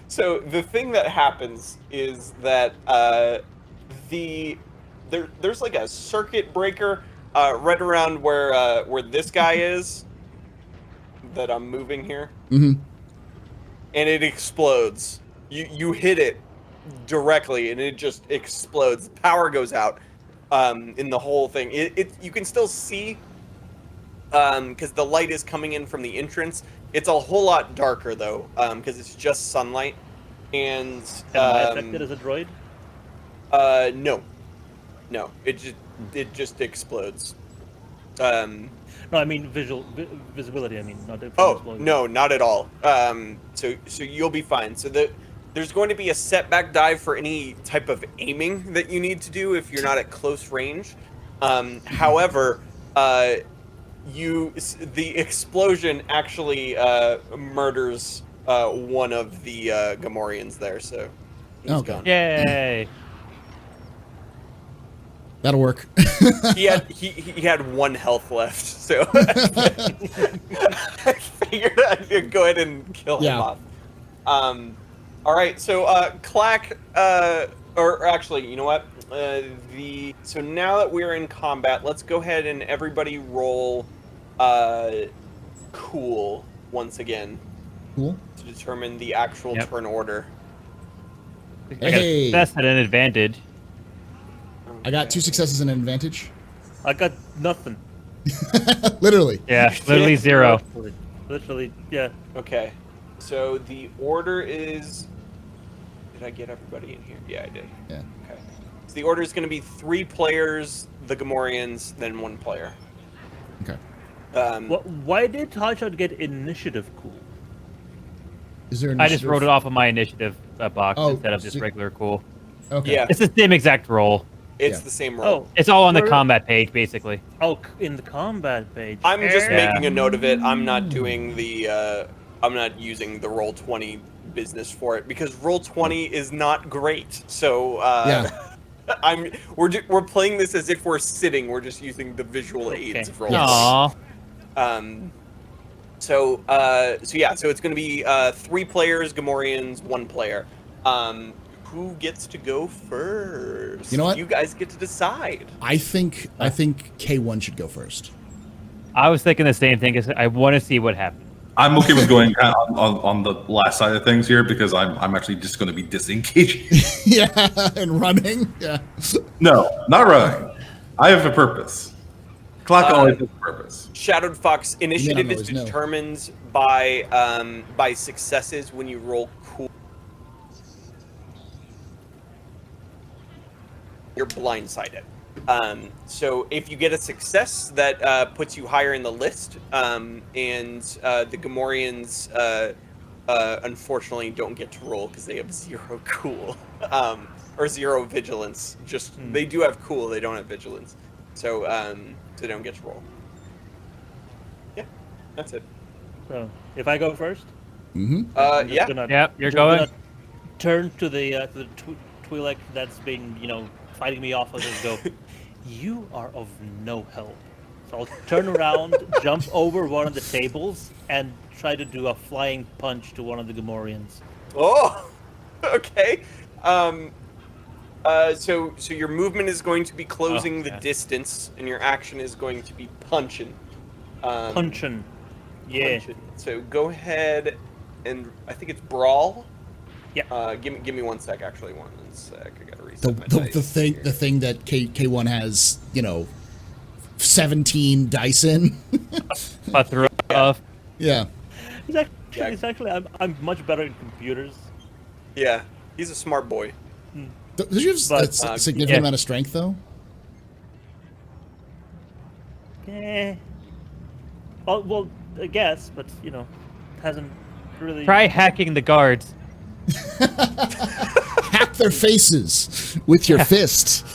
so the thing that happens is that there's like a circuit breaker right around where this guy is that I'm moving here. Mm-hmm. And it explodes. You hit it directly, and it just explodes. Power goes out in the whole thing. You can still see because the light is coming in from the entrance. It's a whole lot darker though, because it's just sunlight. And Am I affected as a droid? No. It just explodes. No, I mean visibility. I mean, not the Oh, explosion. no, not at all. So you'll be fine. So there's going to be a setback dive for any type of aiming that you need to do if you're not at close range. However, the explosion actually murders one of the Gamorreans there, so he's gone. Yay. That'll work. He had 1 health left, so I figured I'd go ahead and kill him off. All right, so Clack, or actually, you know what? So now that we're in combat, let's go ahead and everybody roll cool once again. Cool. To determine the actual turn order. Hey. That's at an advantage. I got 2 successes and an advantage. I got nothing. Literally. Yeah, literally 0. Literally, yeah. Okay, so the order is. Did I get everybody in here? Yeah, I did. Yeah. Okay. So the order is going to be 3 players, the Gamorreans, then 1 player. Okay. Why did Hotshot get initiative cool? Is there? I just wrote it off of my initiative box Oh, instead of just so- regular cool. Okay. Yeah, It's the same exact roll. it's Yeah. the same roll. Oh, It's all on the Where- combat page, basically. oh, in the combat page. I'm just Yeah. making a note of it. I'm not doing the. I'm not using the roll 20 business for it because roll 20 is not great. So we're playing this as if we're sitting. We're just using the visual aids of roll. Yes. Aww. So it's going to be 3 players, Gamorreans, 1 player. Who gets to go first? You know what? You guys get to decide. I think K1 should go first. I was thinking the same thing because I want to see what happens. I'm okay with going kind of on the last side of things here because I'm actually just going to be disengaging. Yeah, and running. Yeah. No, not running. I have a purpose. Clock always has a purpose. Shadowed Fox initiative is always know. determined by successes when you roll cool. You're blindsided. So if you get a success, that puts you higher in the list, and the Gamorreans unfortunately don't get to roll because they have 0 cool, or 0 vigilance. Just they do have cool, they don't have vigilance, so they don't get to roll. Yeah, that's it. So, if I go first, Mm-hmm. I'm just Yeah. gonna- Yep, you're I'm going. gonna turn to the Twi'lek that's been fighting me off. I'll just go. You are of no help. So I'll turn around, jump over one of the tables, and try to do a flying punch to one of the Gamorreans. Oh, okay. So your movement is going to be closing the yeah. distance, and your action is going to be punching. Punchin'. Yeah. Punching. So go ahead, and I think it's brawl. Yeah. Give me 1 sec. Actually, 1 sec. I gotta read The thing that K1 has, 17 dice in. Plethora of. Yeah. It's actually I'm much better in computers. Yeah, he's a smart boy. Does you have a significant amount of strength though? Well, I guess, but hasn't really. Try hacking the guards. Hack their faces with your fist.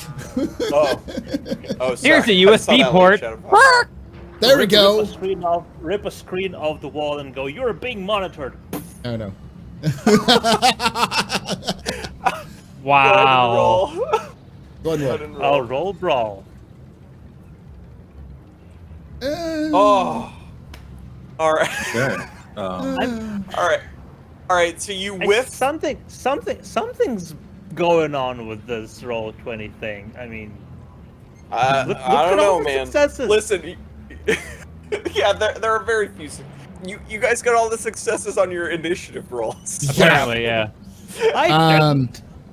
Oh, sorry. Here's a I saw USB that port. Shadow. There we go. Rip a screen off the wall and go. You're being monitored. Oh no. Wow. Go ahead and roll. I'll roll brawl. Oh. All right. Okay. All right. So you whiff. Something's going on with this roll 20 thing. I mean, I look don't at know, all the man. successes. Listen. Yeah, there are very few. You guys got all the successes on your initiative rolls. Apparently, yeah.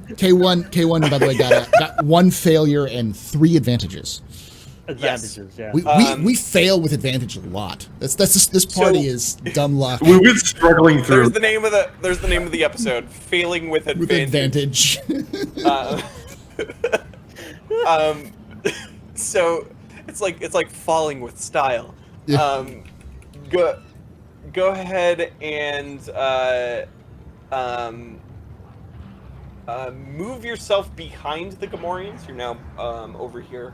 K1 by the way got 1 failure and 3 advantages. Advantages, yeah. We fail with advantage a lot. This party is dumb luck. We've been struggling through. There's the name of the episode. Failing with advantage. So it's like falling with style. Yeah. Go ahead and move yourself behind the Gamorreans. You're now over here.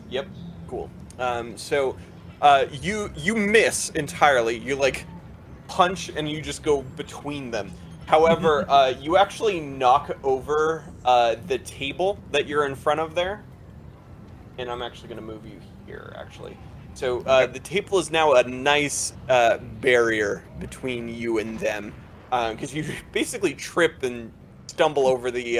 Yep, cool. So you miss entirely. You like punch and you just go between them. However, you actually knock over the table that you're in front of there. And I'm actually going to move you here, actually. So the table is now a nice barrier between you and them, because you basically trip and stumble over the.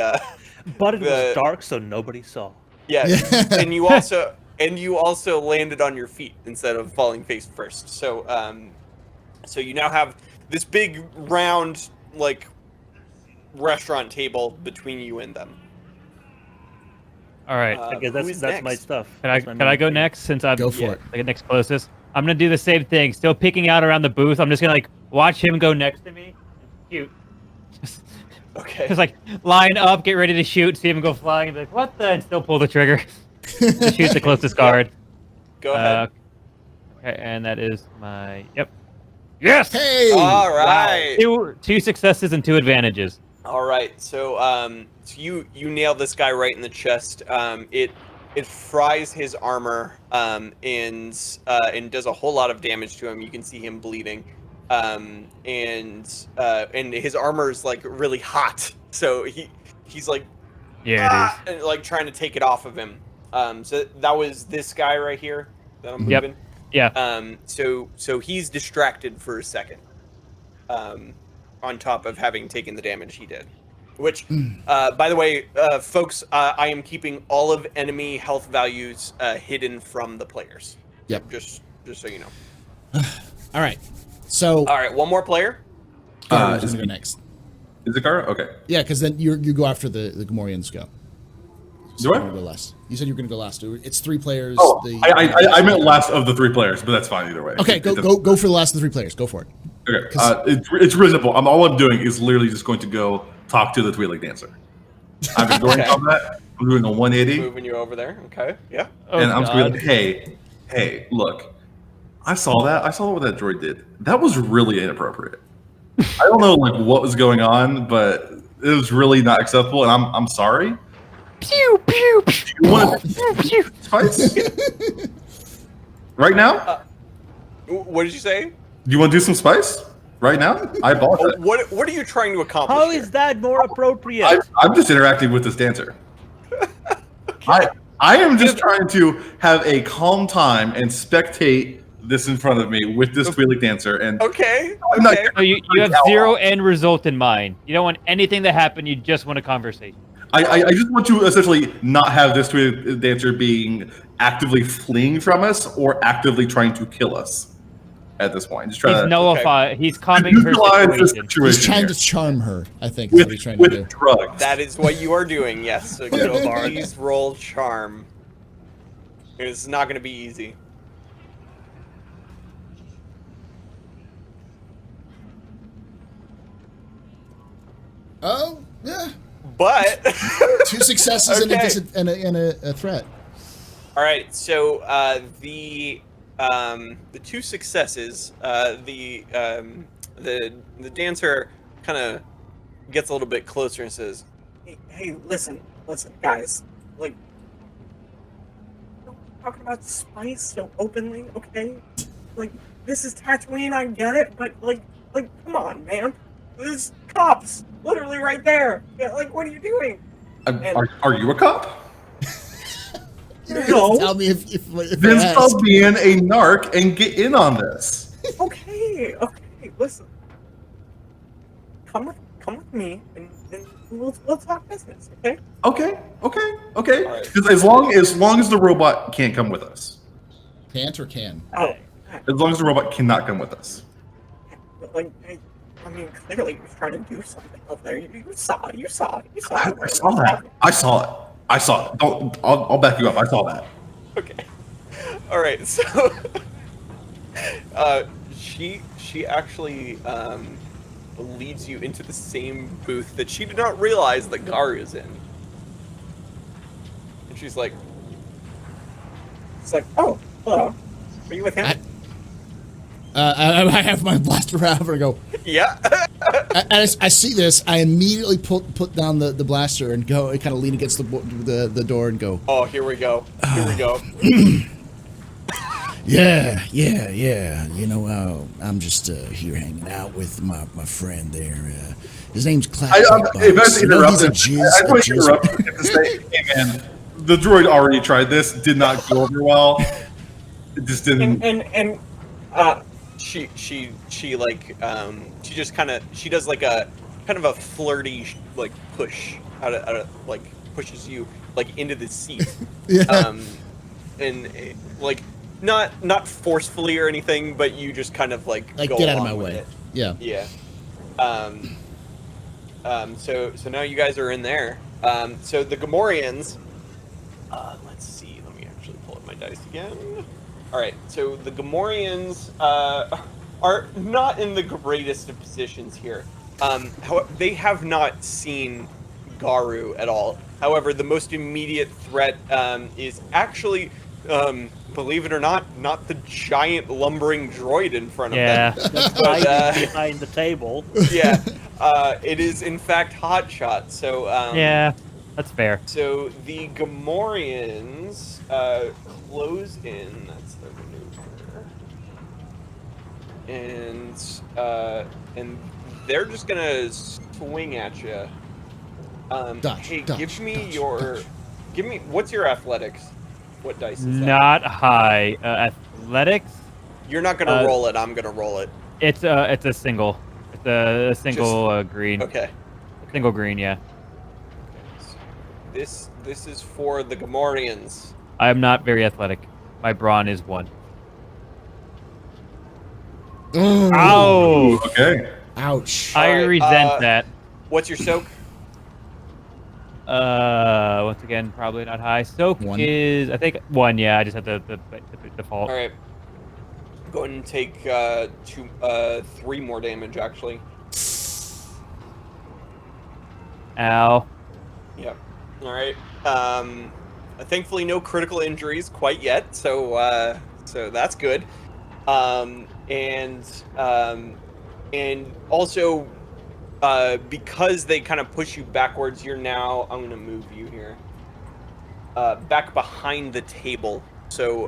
But it was dark, so nobody saw. Yes, and you also landed on your feet instead of falling face first. So so you now have this big round like restaurant table between you and them. All right. I guess that's my stuff. Can I go next since I'm Go for it. like next closest? I'm gonna do the same thing. Still picking out around the booth. I'm just gonna like watch him go next to me and shoot. Just like line up, get ready to shoot, see him go flying, and be like, "What the?" and still pull the trigger to shoot the closest guard. Go ahead. Okay, and that is my Yes. Hey. All right. Wow. Two successes and 2 advantages. All right. So so you nail this guy right in the chest. It fries his armor and does a whole lot of damage to him. You can see him bleeding. And his armor is like really hot, so he's like and, like trying to take it off of him. So that was this guy right here that I'm moving. Yeah. So he's distracted for a second. On top of having taken the damage he did, which by the way, folks, I am keeping all of enemy health values hidden from the players. Yep. Just so you know. All right. So. All right, one more player. Who's gonna go next? Is it Gara? Okay. Yeah, because then you go after the Gamorreans go. Do I? Go last. You said you were gonna go last. It's 3 players. Oh, I meant last of the 3 players, but that's fine either way. Okay, go for the last of the 3 players. Go for it. Okay. It's really simple. All I'm doing is literally just going to go talk to the Twi'lek dancer. I've been going on that. I'm doing a 180. Moving you over there. Okay. Yeah. And I'm just going like, hey, look. I saw what that droid did. That was really inappropriate. I don't know like what was going on, but it was really not acceptable, and I'm sorry. Pew pew pew. You want to spice right now? What did you say? Do you want to do some spice right now? I apologize. What are you trying to accomplish? How is that more appropriate? I'm just interacting with this dancer. I am just trying to have a calm time and spectate this in front of me with this Twi'lek dancer. And Okay. So you have 0 end result in mind. You don't want anything to happen. You just want a conversation. I just want to essentially not have this Twi'lek dancer being actively fleeing from us or actively trying to kill us. at this point. Just He's trying to nullify. He's calming her neutralize the situation. situation. He's trying here. to charm her, I think, is what he's trying to do. with drugs. That is what you are doing, yes. So please roll charm. It's not going to be easy. Oh, yeah. But 2 successes Okay. and a threat. all right, so the 2 successes, the dancer kind of gets a little bit closer and says, Hey, listen, guys. Like, don't talking about spice so openly, okay? Like, this is Tatooine, I get it, but like, come on, man. There's cops literally right there. Yeah, like, what are you doing? Are you a cop? You don't No. have to tell me if Then I stop ask. being a narc and get in on this. Okay, listen. Come with me, and we'll talk business, okay? Okay. Alright. Because as long as the robot can't come with us, Can't or can? Oh, as long as the robot cannot come with us. but like, I mean, clearly he was trying to do something up there. You saw it. I saw that. I saw it. Don't. I'll back you up. I saw that. okay. All right, so she actually leads you into the same booth that she did not realize that Garu is in. And she's like, It's like, oh, hello. Are you with him? I have my blaster out and go. yeah. I see this. I immediately put down the blaster and go. I kind of lean against the door and go. Oh, here we go. Here we go. Yeah. You know, I'm just here hanging out with my friend there. His name's Clap. If I have to interrupt, I just want to jizz. interrupt to say, hey man, the droid already tried this. Did not go over well. It just didn't. And she like she just kind of she does like a kind of a flirty like push out of like pushes you like into the seat. Yeah. And like not forcefully or anything, but you just kind of like go get out of along my with way. it. Yeah. Yeah. So now you guys are in there. So the Gamorreans. Let's see. Let me actually pull up my dice again. All right. So the Gamorreans are not in the greatest of positions here. However, they have not seen Garu at all. However, the most immediate threat is actually, believe it or not the giant lumbering droid in front of Yeah. them. That's But, hiding behind the table. Yeah, it is in fact Hotshot. So Yeah, that's fair. So the Gamorreans close in. That's the maneuver, and they're just gonna swing at you. Dodge, Hey, dodge, give me dodge, your, dodge. give me what's your athletics? What dice is that? Not high. Athletics. You're not gonna uh, roll it. I'm gonna roll it. It's a single. It's a single green. Okay. Single green. Yeah. This is for the Gamorreans. I am not very athletic. My brawn is 1. Oh, Ow! Okay. ouch. I Alright, resent that. What's your soak? Once again, probably not high. Soak 1. is, I think, 1. Yeah, I just have the default. All right. Go ahead and take 3 more damage actually. Ow. Yep. All right. Thankfully, no critical injuries quite yet, so so that's good. And also because they kind of push you backwards, you're now. I'm gonna move you here. Back behind the table, so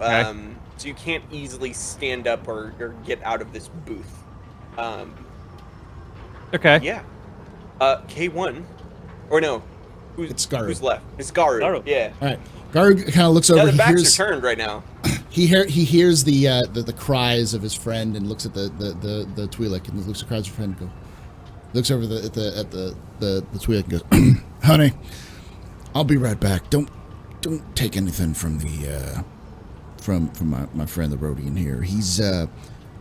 so you can't easily stand up or get out of this booth. Okay. Yeah. K1, or no? It's Garu. Who's left? It's Garu. Garu. Yeah. All right. Garu kind of looks over. Now the He backs hears, are turned right now. he hears the cries of his friend and looks at the Twi'lek and looks at the cries of his friend and looks over at the Twi'lek and goes, "Honey, I'll be right back. Don't take anything from the from my friend the Rhodian here. He's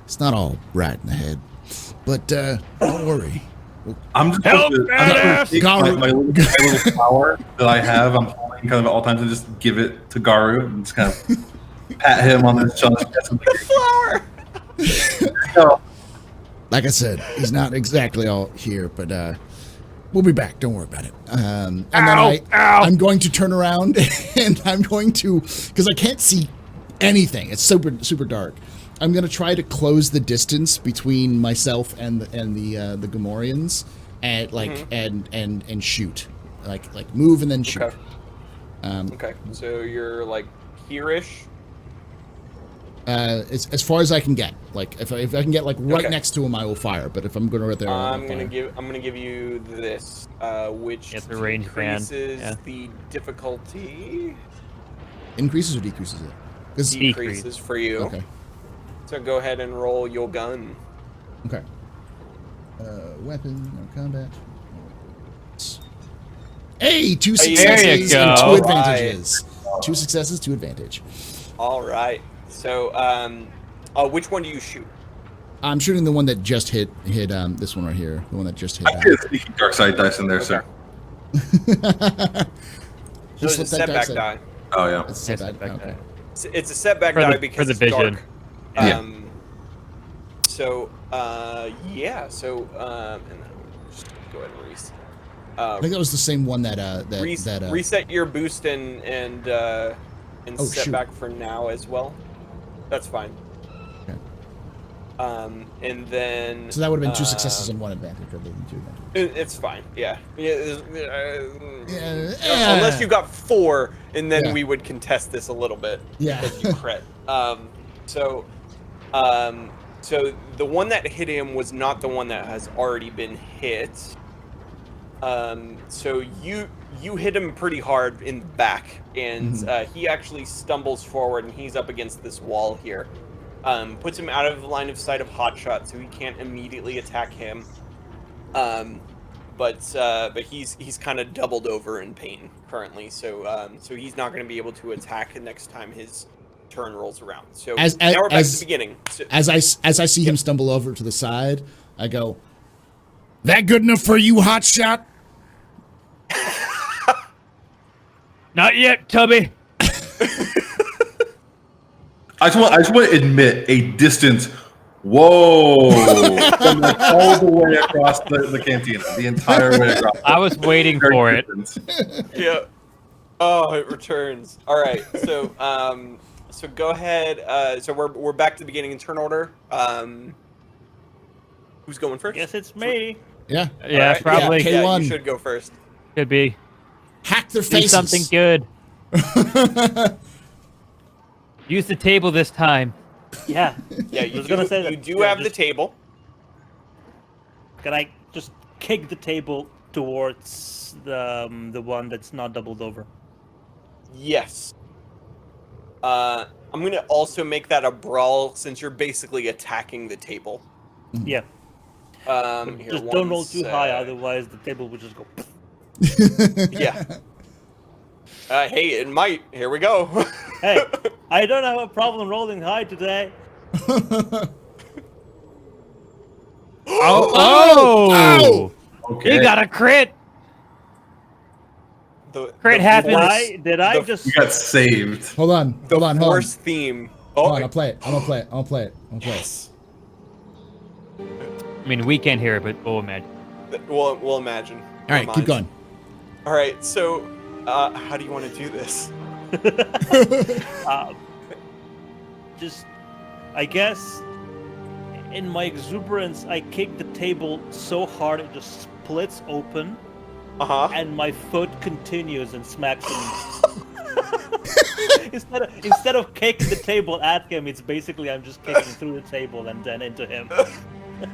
It's not all right in the head. But don't worry. I'm just going to take my little flower that I have. I'm holding kind of at all times and just give it to Garu and just kind of pat him on the shoulder. Flower. Like I said, he's not exactly all here, but we'll be back. Don't worry about it. And then I'm going to turn around and I'm going to, because I can't see anything. It's super dark. I'm going to try to close the distance between myself and the Gamorreans and and shoot. Like move and then shoot. Okay. Okay. So you're like here-ish? As far as I can get. Like if I can get like right next to him, I will fire. But if I'm going right there, I'm gonna give you this, which increases the difficulty. Increases or decreases it? Decreases for you. Okay. So go ahead and roll your gun. Okay. Weapon, no combat. Hey, 2 successes and 2 advantages. Right. 2 successes, 2 advantage. All right. So, which one do you shoot? I'm shooting the one that just hit this one right here. The one that just hit. I get a sneaky dark side dice in there, sir. So it's a setback die. Oh yeah. It's a setback die. It's a setback die because it's dark. So, yeah. So, and then just go ahead and reset. I think that was the same one that reset your boost and setback for now as well. That's fine. Okay. And then. So that would have been 2 successes and 1 advantage, rather than 2 advantages. It's fine. Yeah. Unless you got 4, and then we would contest this a little bit. Yeah. Because you crit. So the one that hit him was not the one that has already been hit. So you hit him pretty hard in the back, and he actually stumbles forward, and he's up against this wall here. Puts him out of the line of sight of Hotshot, so he can't immediately attack him. But he's kind of doubled over in pain currently, so he's not going to be able to attack the next time his turn rolls around. So now we're back to the beginning. So, as I see him stumble over to the side, I go, "That good enough for you, Hotshot?" Not yet, Tubby. I just want to admit a distance. Whoa! From like all the way across the cantina, the entire way across. I was waiting for it. Yeah. Oh, it returns. All right. So so go ahead. So we're back to the beginning in turn order. Who's going first? Guess it's me. Yeah. Yeah, right. Probably. Yeah, yeah, you should go first. Could be. Hack their Do faces. something good. Use the table this time. Yeah. Yeah, you do have the table. Can I just kick the table towards the one that's not doubled over? Yes. I'm gonna also make that a brawl since you're basically attacking the table. Yeah. Here, just don't roll too high, otherwise the table would just go. Yeah. Hey, it might. Here we go. Hey, I don't have a problem rolling high today. Oh! Okay. You got a crit. Crit happened. Did I just? You got saved. Hold on. Force theme. Hold on, I'll play it. Yes. I mean, we can't hear it, but we'll imagine. We'll imagine. All right, keep going. All right, so how do you want to do this? Just, I guess, in my exuberance, I kick the table so hard it just splits open. And my foot continues and smacks him. Instead of kicking the table at him, it's basically I'm just kicking through the table and then into him.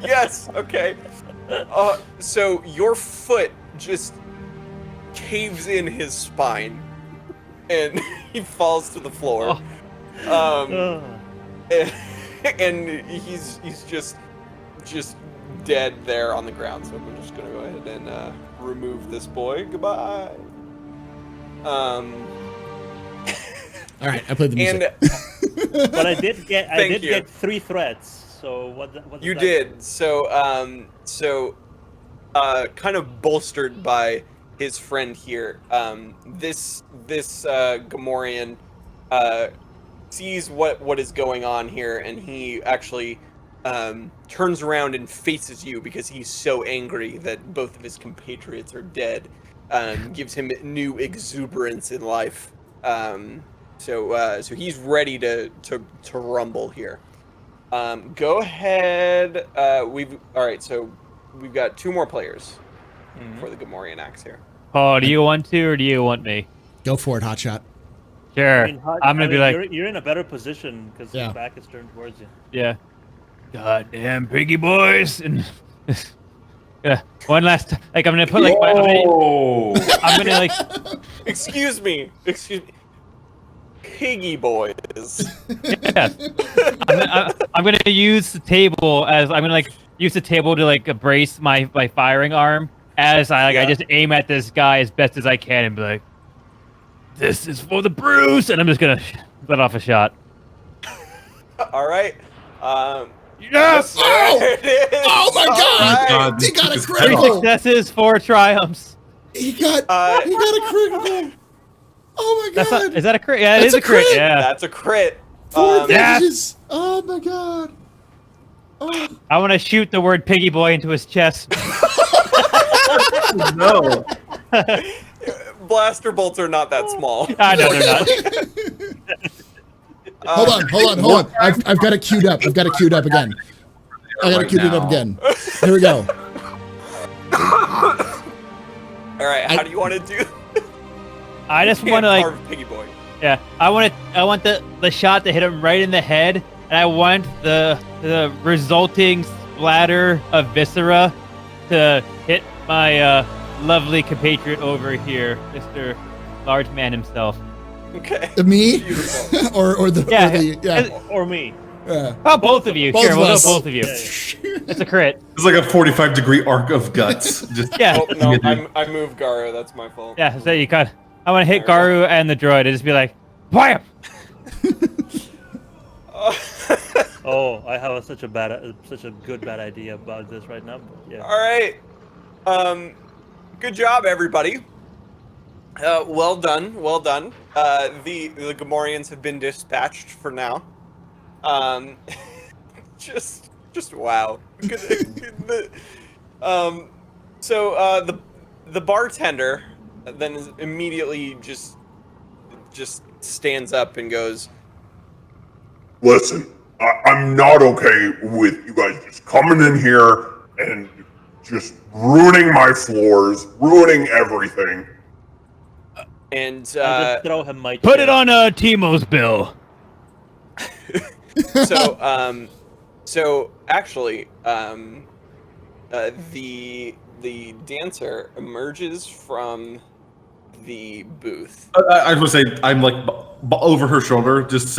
Yes. Okay. So your foot just caves in his spine, and he falls to the floor. And he's just dead there on the ground. So I'm just gonna go ahead and remove this boy. Goodbye. All right, I played the music. But I did get 3 threats. So what? What You does that did. So kind of bolstered by his friend here. This Gamorrean sees what is going on here, and he actually turns around and faces you because he's so angry that both of his compatriots are dead. Gives him new exuberance in life. So he's ready to rumble here. Go ahead. All right. So we've got 2 more players for the Gamorrean axe here. Paul, do you want to or do you want me? Go for it, Hotshot. Sure. I mean, I'm gonna be like, you're in a better position because Yeah. his back is turned towards you. yeah. Goddamn piggy boys. And yeah. One last time. Like I'm gonna put like Whoa! I'm gonna like Excuse me. Piggy boys. yes. I'm gonna use the table as I'm gonna like use the table to like brace my firing arm as I just aim at this guy as best as I can and be like, this is for the Bruce, and I'm just gonna let off a shot. All right. Yes! Oh! There it is. Oh my All God! right. He got a It's 3 critical. successes, 4 triumphs. He got a critical. Oh my That's God! not, is that a crit? Yeah, it That's is a a crit. crit. Yeah. That's a crit. 4 Yes. damages. Oh my God! Oh. I want to shoot the word piggy boy into his chest. No. Blaster bolts are not that small. I know they're not. Hold on. I've got it queued up. I've got it queued up again. I got it Right queued now. up again. Here we go. All right. How do you want to do? I just Can't want to like, carve piggy boy. yeah. I want the shot to hit him right in the head, and I want the resulting splatter of viscera to hit my lovely compatriot over here, Mr. Large Man himself. Okay. Me Beautiful. or the yeah. Or me. Oh, both of you. Both Sure, of we'll go us. both of you. It's a crit. It's like a 45-degree arc of guts. Just Yeah. Oh no, I moved Garo. That's my fault. Yeah, so you got. I want to hit There we Garu and the droid and just be like, wham! Oh, I have such a good bad idea about this right now. But yeah. All right. Good job, everybody. Well done. Well done. The Gamorreans have been dispatched for now. Just wow. So the bartender then is immediately just stands up and goes, Listen, I'm not okay with you guys just coming in here and just ruining my floors, ruining everything. and I just throw him my Put chair. it on Timo's bill. so actually, the dancer emerges from the booth. I was gonna say I'm like over her shoulder, just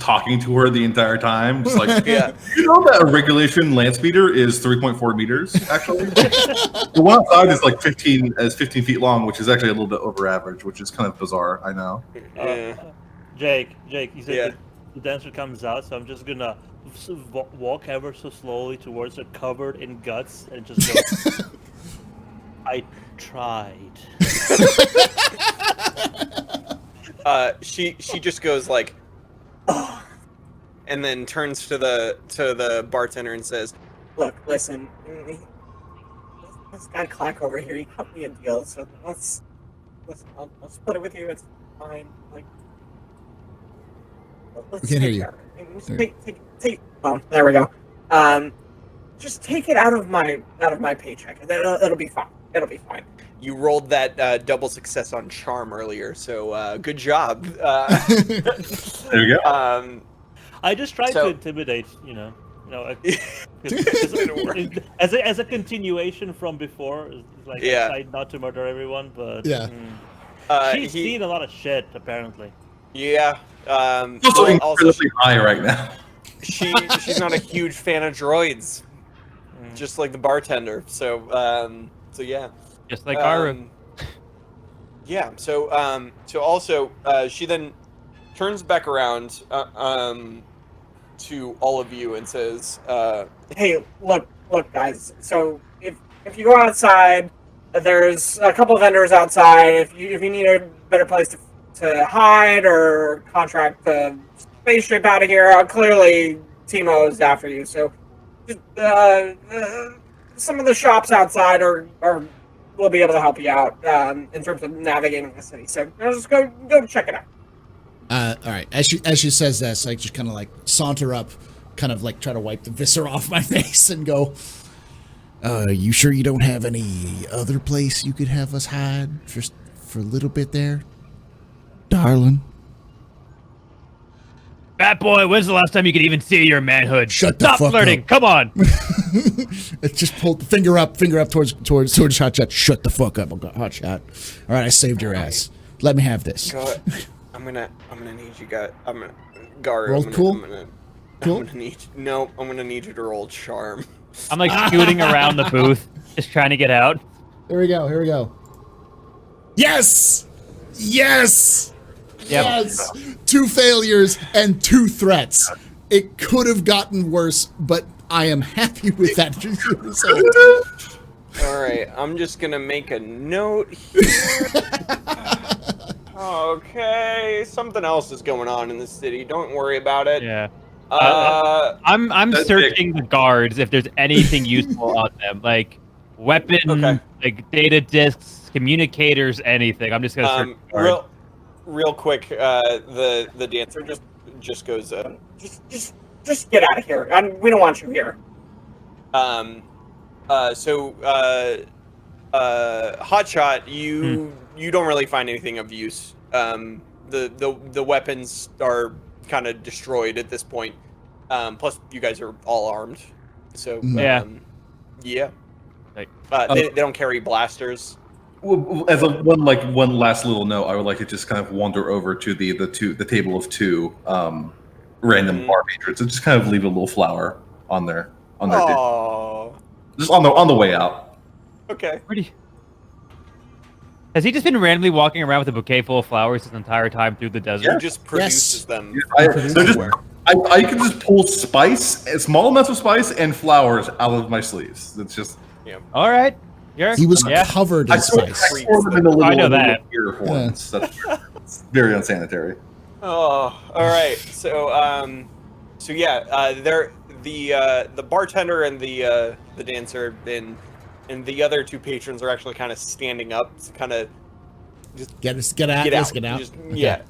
talking to her the entire time. Just like, Yeah. you know that a regulation land speeder is 3.4 meters. Actually, the one outside is like 15 feet long, which is actually a little bit over average, which is kind of bizarre. I know. Yeah. Jake, you said Yeah. the dancer comes out, so I'm just gonna walk ever so slowly towards her, covered in guts, and just go. I tried. She just goes like, oh, and then turns to the bartender and says, Look, listen. This guy Clack over here, he cut me a deal, so let's split it with you. It's fine. Like, let's We can't hear you. care. Take. Oh, there we go. Just take it out of my paycheck, and then it'll be fine. It'll be fine. you rolled that double success on charm earlier, so good job. There you go. I just tried So- to intimidate, as a continuation from before. It's like Yeah. I tried not to murder everyone, but Yeah. she's seen a lot of shit apparently. Yeah. Also well, also incredibly high right now. she's not a huge fan of droids, just like the bartender. So yeah. Just like Garu. Yeah. So also she then turns back around to all of you and says, Hey, look, guys. So if you go outside, there's a couple of vendors outside. If you need a better place to hide or contract the spaceship out of here, clearly Timo's after you. So just, some of the shops outside are will be able to help you out in terms of navigating the city. So just go check it out. All right. As she says this, I just kind of like saunter up, kind of like try to wipe the viscera off my face and go, you sure you don't have any other place you could have us hide just for a little bit there, darling? Fat boy, when's the last time you could even see your manhood? Shut the Stop fuck flirting. up. Come on. It just pulled the finger up towards Hotshot. Shut the fuck up, Hotshot. All right, I saved your ass. Let me have this. "Go, I'm gonna need you guys. I'm gonna Garu. Roll cool? Cool? I'm gonna need you to roll charm. I'm like scooting around the booth, just trying to get out. Here we go. Yes! Yes! Yep. Yes! 2 failures and 2 threats. It could have gotten worse, but I am happy with that result. All right, I'm just gonna make a note here. Okay, something else is going on in the city. Don't worry about it. Yeah. I'm searching the guards if there's anything useful on them, like weapons, like data disks, communicators, anything. I'm just gonna search the guards. real quick. The dancer just goes. Just get out of here. We don't want you here. Hotshot, you don't really find anything of use. The weapons are kind of destroyed at this point. Plus, you guys are all armed, so yeah. They don't carry blasters. Well, as one last little note, I would like to just kind of wander over to the table of 2 random bar patrons and just kind of leave a little flower on their Oh, just on the way out. okay. Has he just been randomly walking around with a bouquet full of flowers this entire time through the desert? He just produces them. I can just pull small amounts of spice and flowers out of my sleeves. It's just All right. He was covered in spice. I know that. That's very unsanitary. Oh, all right. So they're the bartender and the dancer and the other 2 patrons are actually kind of standing up to kind of just get out. Just, Okay. Yeah.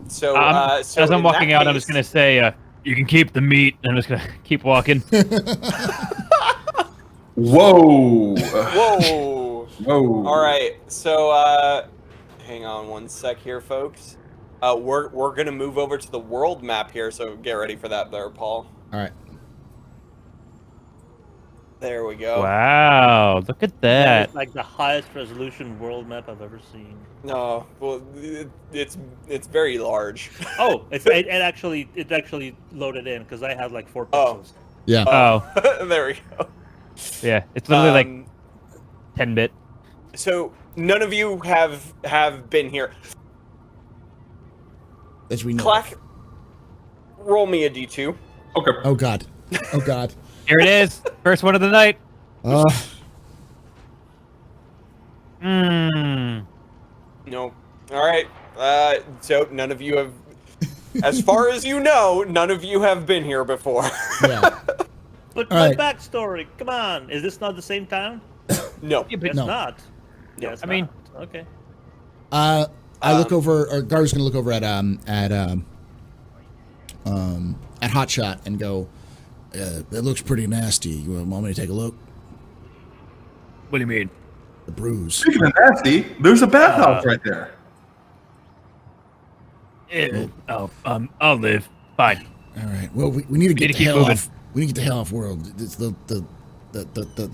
So as I'm walking out, I'm just gonna say, "You can keep the meat." And I'm just gonna keep walking. Whoa! Whoa! All right. So hang on one sec here, folks. We're gonna move over to the world map here, so get ready for that, there, Paul. All right. There we go. Wow! Look at that. It's like the highest resolution world map I've ever seen. No, well, it's very large. Oh, it actually loaded in because I had like 4 pixels. Yeah. Oh. There we go. Yeah, it's literally like 10-bit. So none of you have been here. As we know. Clack, roll me a d2. Okay. Oh God. Here it is. First one of the night. No. All right. So none of you have, as far as you know, none of you have been here before. Yeah. But All my right. backstory, come on, is this not the same town? No. It's No. not. Yeah, it's I mean- not. Okay. I look over, or Garu's gonna look over at Hotshot and go, "That looks pretty nasty. You want me to take a look?" What do you mean? The bruise. Speaking of nasty, there's a bathhouse right there. I'll live. Fine. All right. Well, we need to get the keep hell moving. off. We need to get the hell off world. It's the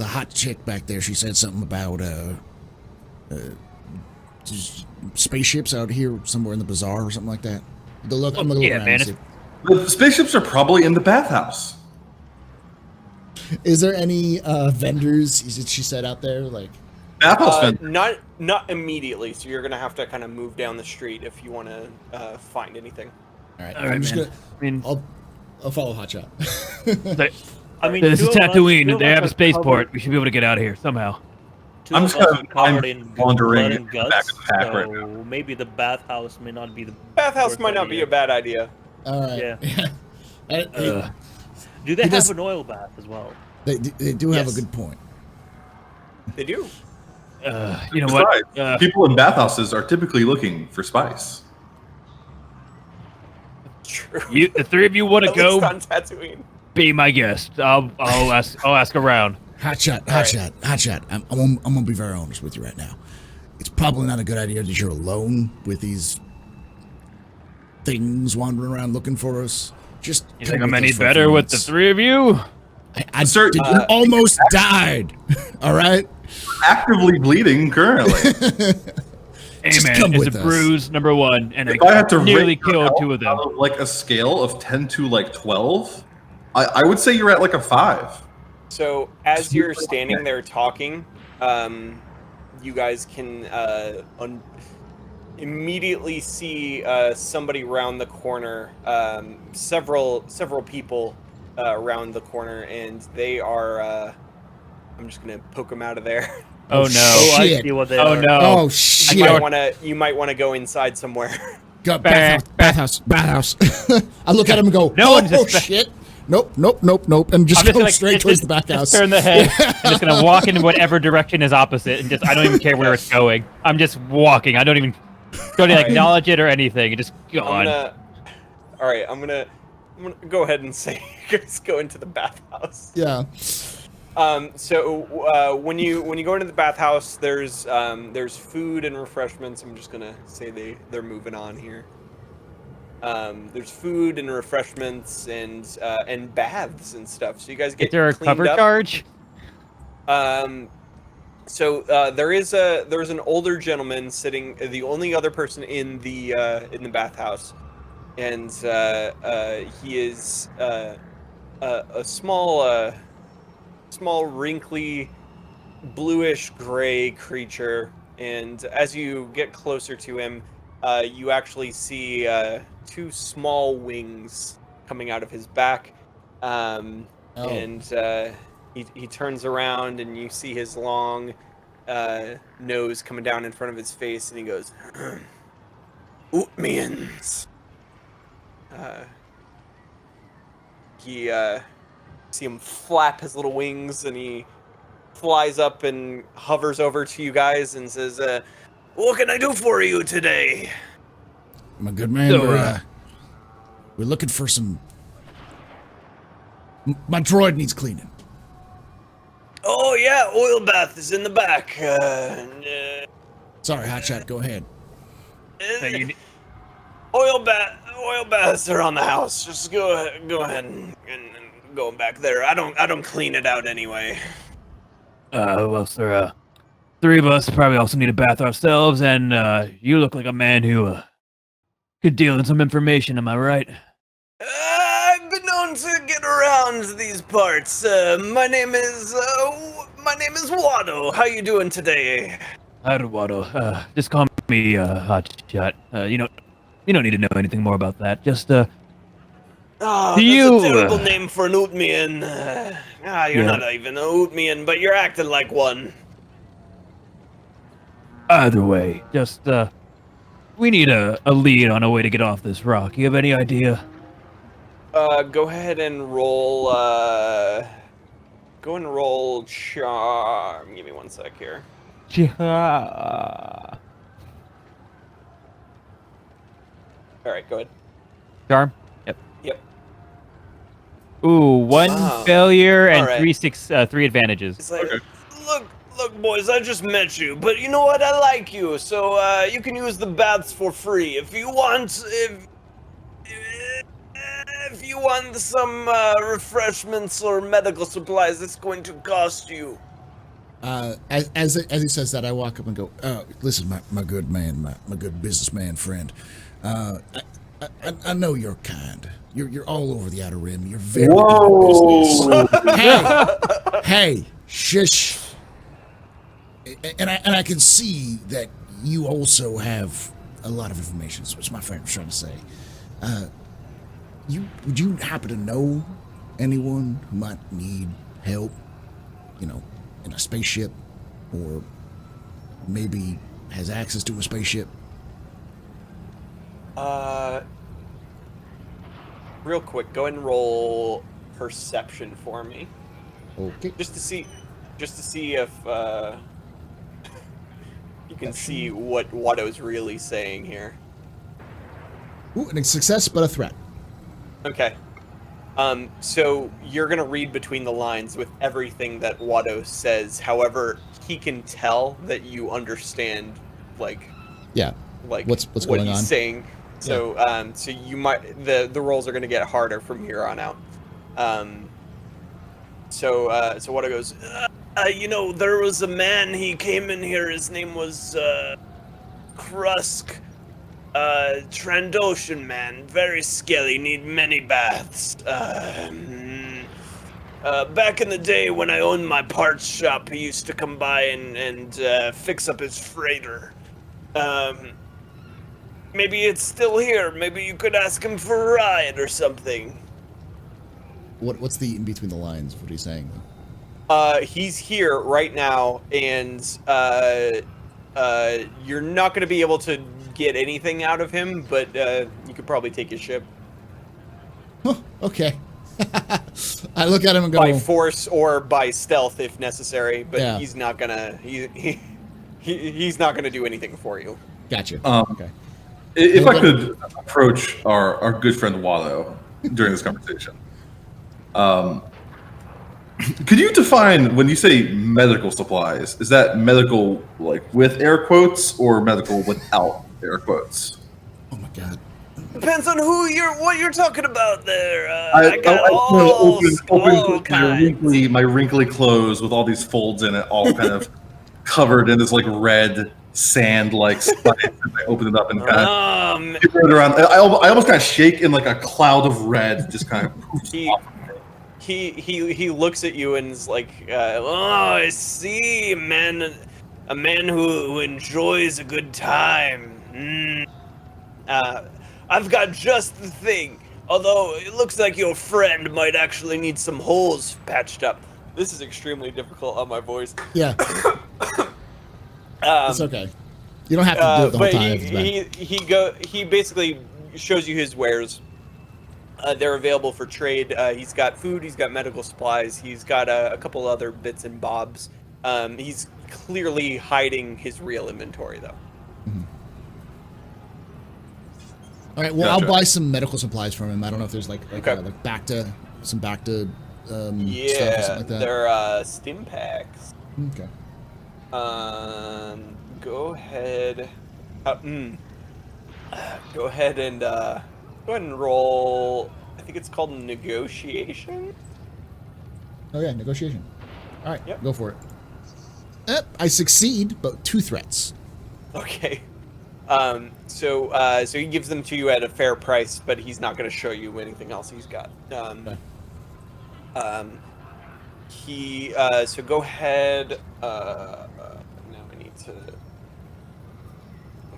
hot chick back there. She said something about just spaceships out here somewhere in the bazaar or something like that. I'm gonna look Yeah, around man, and see. The spaceships are probably in the bathhouse. Is there any vendors? She said out there like. Bathhouse vendor. Not immediately. So you're gonna have to kind of move down the street if you want to find anything. All right. All right, I'm just man. gonna. I mean, I'll follow Hotshot. I mean, This is two of us- Tatooine. two of They us have a are spaceport. covered- We should be able to get out of here somehow. Two I'm of just us kind are of- covered I'm in wandering blood and in the back guts, of the pack so right maybe the bathhouse may not be the Bathhouse worst might not be idea. a bad idea. All right. Yeah. Do they He have does- an oil bath as well? They do have a Yes. good point. They do. You know what? Besides, people in bathhouses are typically looking for spice. True. The three of you want to At least go? on Tatooine. Be my guest. I'll ask around. Hotshot. I'm gonna be very honest with you right now. It's probably not a good idea that you're alone with these things wandering around looking for us. Just You come think I'm with any us for a better few with the minutes. three of you? Sir, You almost died. All right. Actively bleeding currently. Hey Just man, come it's with a us. bruise number one, and If I had to nearly rate your killed health two of them. out of, like a scale of 10 to like 12, I would say you're at like a 5. So as you're standing there talking, you guys can immediately see somebody round the corner. Several people around the corner, and they are. I'm just gonna poke them out of there. Oh no! Oh, I Shit. see what they Oh are. no! Oh You shit! might wanna go inside somewhere. Go, bathhouse. I look at him and go, No one's oh just- shit. Nope. And just I'm go gonna, straight towards the bathhouse. Just turn the head. I'm just gonna walk in whatever direction is opposite, and just I don't even care where it's going. I'm just walking. I don't even acknowledge it or anything. Just go on. I'm gonna go ahead and say you guys go into the bathhouse. Yeah. So when you go into the bathhouse, there's food and refreshments. I'm just gonna say they're moving on here. There's food and refreshments and baths and stuff. So you guys get Is there a cleaned cover up. charge? So there's an older gentleman sitting, the only other person in the bathhouse, and he is a small wrinkly bluish gray creature. And as you get closer to him, you actually see two small wings coming out of his back, and he turns around and you see his long nose coming down in front of his face, and he goes, "Ootmians." He see him flap his little wings, and he flies up and hovers over to you guys and says, "What can I do for you today?" My good man, So, we're looking for some... My droid needs cleaning. "Oh yeah, oil bath is in the back. Sorry, Hotshot, go ahead. So you- Oil baths are on the house. Just go ahead and go back there. I don't clean it out anyway." well, sir, three of us probably also need a bath ourselves, and you look like a man who could deal in some information. Am I right? I've been known to get around these parts. My name is Watto. How you doing today? Eduardo, just call me Hotshot. You don't need to know anything more about that. Just Oh, that's You, a terrible name for an Ootmian. You're Yeah. not even an Ootmian, but you're acting like one. either way, just we need a lead on a way to get off this rock. You have any idea? Go ahead and roll. Go and roll charm. Give me one sec here. All right, go ahead. Charm. Yep. Yep. Ooh, one Wow. failure and Alright. three advantages. It's like, look, boys, I just met you, but you know what? I like you, so you can use the baths for free if you want. If you want some refreshments or medical supplies, it's going to cost you. As he says that, I walk up and go, listen, my good man, my good businessman friend. I know you're kind. You're all over the Outer Rim. You're very good at business. Hey, shush. And I can see that you also have a lot of information. That's what my friend was trying to say. would you happen to know anyone who might need help? You know, in a spaceship, or maybe has access to a spaceship? Real quick, go ahead and roll perception for me, Okay. just to see if you can see what Watto's really saying here. Ooh, and a success, but a threat. Okay. So you're gonna read between the lines with everything that Watto says. However, he can tell that you understand, Yeah. like What's what going he's on? saying. So, so you might the rolls are gonna get harder from here on out. So Watto goes, there was a man. He came in here. His name was Krusk. Trandoshan man, very skelly, need many baths. Back in the day when I owned my parts shop, he used to come by and fix up his freighter. Maybe it's still here. Maybe you could ask him for a ride or something. What's the in between the lines? What are you saying? He's here right now, and you're not going to be able to get anything out of him, but you could probably take his ship Huh, okay. I look at him and go, by force or by stealth if necessary. But Yeah. he's not gonna he's not gonna do anything for you. gotcha. Okay. If I could approach our good friend Watto during this conversation, could you define when you say medical supplies? Is that medical like with air quotes or medical without air quotes? Oh my god. Depends on what you're talking about there. I open kinds. my wrinkly clothes with all these folds in it, all kind of covered in this like red sand like spice. I open it up and kind of it around. I almost kind of shake in like a cloud of red, just kind of. He looks at you and is like, I see, man, a man who enjoys a good time. I've got just the thing. Although it looks like your friend might actually need some holes patched up. This is extremely difficult on my voice. Yeah. It's okay. You don't have to do it the whole but time. if it's bad. he basically shows you his wares. They're available for trade. He's got food. He's got medical supplies. He's got a couple other bits and bobs. He's clearly hiding his real inventory, though. All right. Well, Gotcha. I'll buy some medical supplies from him. I don't know if there's like Okay. back to stuff or Yeah, something like that. they're stim packs. Okay. Go ahead. Go ahead and roll. I think it's called negotiation. Oh yeah, negotiation. All right. Yep. Go for it. I succeed, but 2 threats. Okay. So he gives them to you at a fair price, but he's not going to show you anything else he's got. Okay. So go ahead. Now I need to.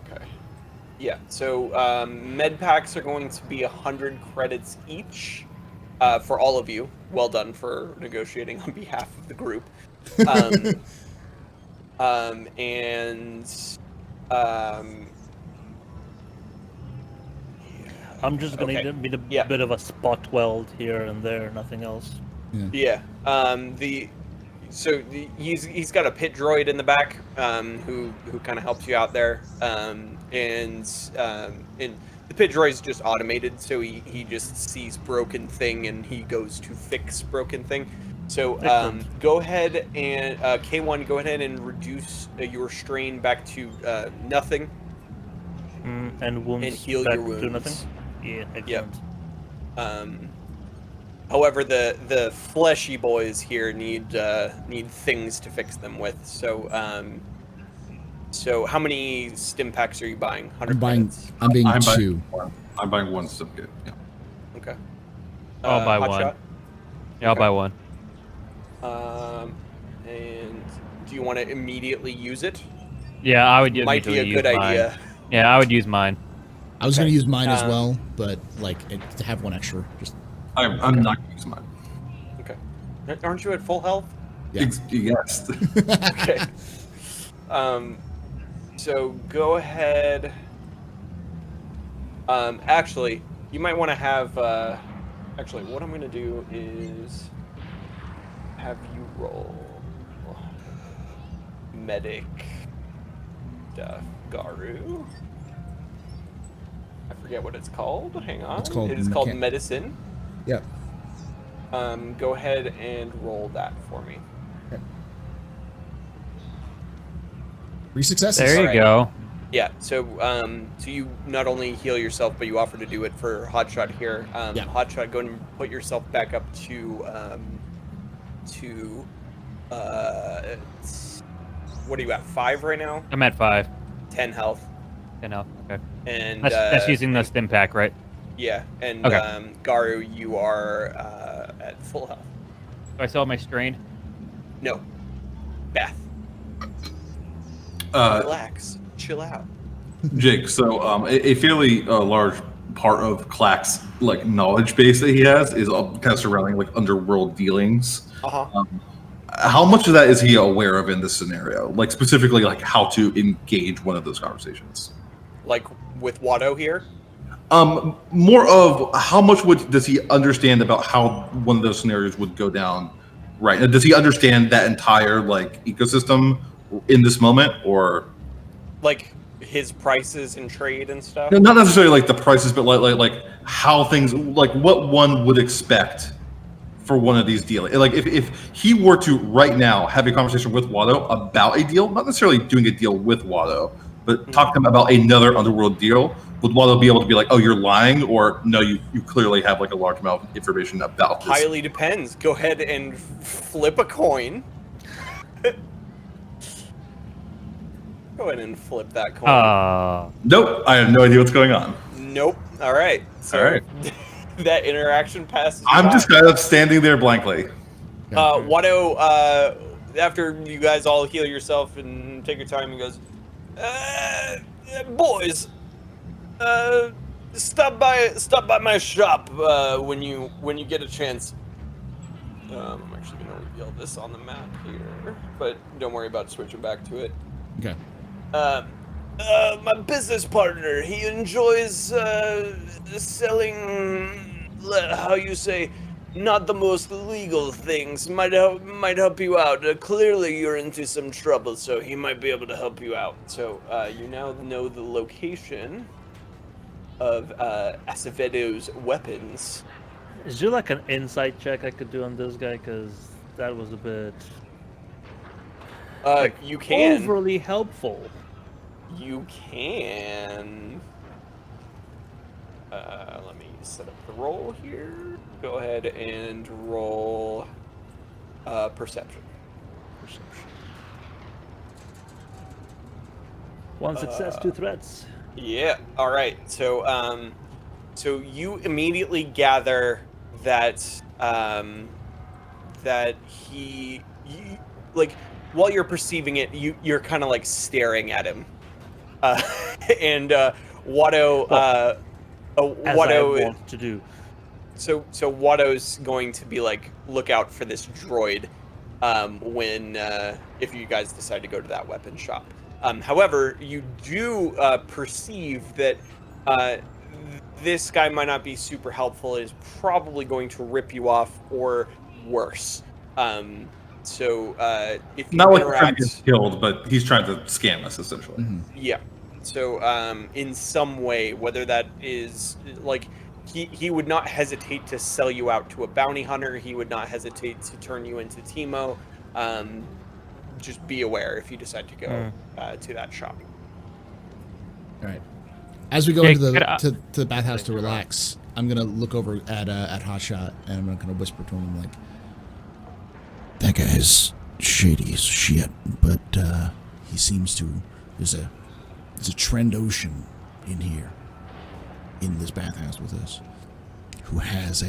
Okay. Yeah. So med packs are going to be 100 credits each for all of you. Well done for negotiating on behalf of the group. I'm just gonna Okay. need a Yeah. bit of a spot weld here and there, nothing else. Yeah. He's got a pit droid in the back, who kind of helps you out there. And the pit droid is just automated, so he just sees broken thing and he goes to fix broken thing. So Excellent. go ahead and K1, go ahead and reduce your strain back to nothing. And wounds And heal back your to wounds. nothing. Yeah, Yep. excellent. However, the fleshy boys here need things to fix them with. So how many stim packs are you buying? 100 credits. I'm being I'm 2. buying one certificate. Yeah. Okay. I'll buy Hot one. Shot? Yeah, I'll Okay. buy one. And do you want to immediately use it? Yeah, I would Might be a immediately good use mine. idea. Yeah, I would use mine. I was going to use mine as Um, well, but like to have one extra. Just I'm not going to use mine. Okay. Aren't you at full health? Yeah. Yes. Okay. So go ahead. Actually, you might want to have. Actually, what I'm going to do is have you roll medic stuff, Garu. I forget what it's called. Hang on. It's called It is called medicine. Yep. Go ahead and roll that for me. 3 successes. There you Alright. go. Yeah, so so you not only heal yourself, but you offer to do it for Hotshot here. Yeah. Hotshot, go and put yourself back up to what are you at? 5 right now? I'm at 5. 10 health. Okay. And That's using the stim pack, right? yeah, and Okay. Garu, you are at full health. Do I still have my strain? No, Beth, Uh, relax, chill out. Jake, so a fairly large part of Clack's like knowledge base that he has is kind of surrounding like underworld dealings. How much of that is he aware of in this scenario? Like specifically, like how to engage one of those conversations. Like with Watto here. More of how much does he understand about how one of those scenarios would go down? Right? Does he understand that entire like ecosystem in this moment, or Like his prices and trade and stuff. no, not necessarily like the prices, but like how things, like what one would expect for one of these deals. Like if he were to right now have a conversation with Watto about a deal, not necessarily doing a deal with Watto, but talk to him about another underworld deal, would Watto be able to be like, oh, you're lying, or no, you clearly have like a large amount of information about this? Highly depends. Go ahead and flip a coin. Go ahead and flip that coin. Nope, I have no idea what's going on. Nope. All right. So All right. that interaction passes. I'm by. just kind of standing there blankly. Watto, after you guys all heal yourself and take your time, he goes, boys, stop by my shop when you get a chance. I'm actually gonna reveal this on the map here, but don't worry about switching back to it. Okay. My business partner, he enjoys selling, how you say, not the most legal things. Might help you out. Clearly, you're into some trouble, so he might be able to help you out. So you now know the location of Acevedo's weapons. Is there like an insight check I could do on this guy? Because that was a bit You can. overly helpful. You can. Let me set up the roll here. Go ahead and roll perception. One success, 2 threats. Yeah. All right. So, so you immediately gather that that like while you're perceiving it, you're kind of like staring at him, and Watto. As I Watto. want to do. So Watto's going to be like, look out for this droid when if you guys decide to go to that weapon shop. However, you do perceive that this guy might not be super helpful. Is probably going to rip you off or worse. So if you Not like interact, trying to get killed, but he's trying to scam us essentially. Mm-hmm. yeah. So in some way, whether that is like. He would not hesitate to sell you out to a bounty hunter. He would not hesitate to turn you into Timo. Just be aware if you decide to go to that shop. All right. As we go Jake, into could I- to the bathhouse to relax, I'm gonna look over at Hotshot and I'm gonna whisper to him like, "That guy is shady as shit, but he seems to there's a trend ocean in here, in this bathhouse with us, who has a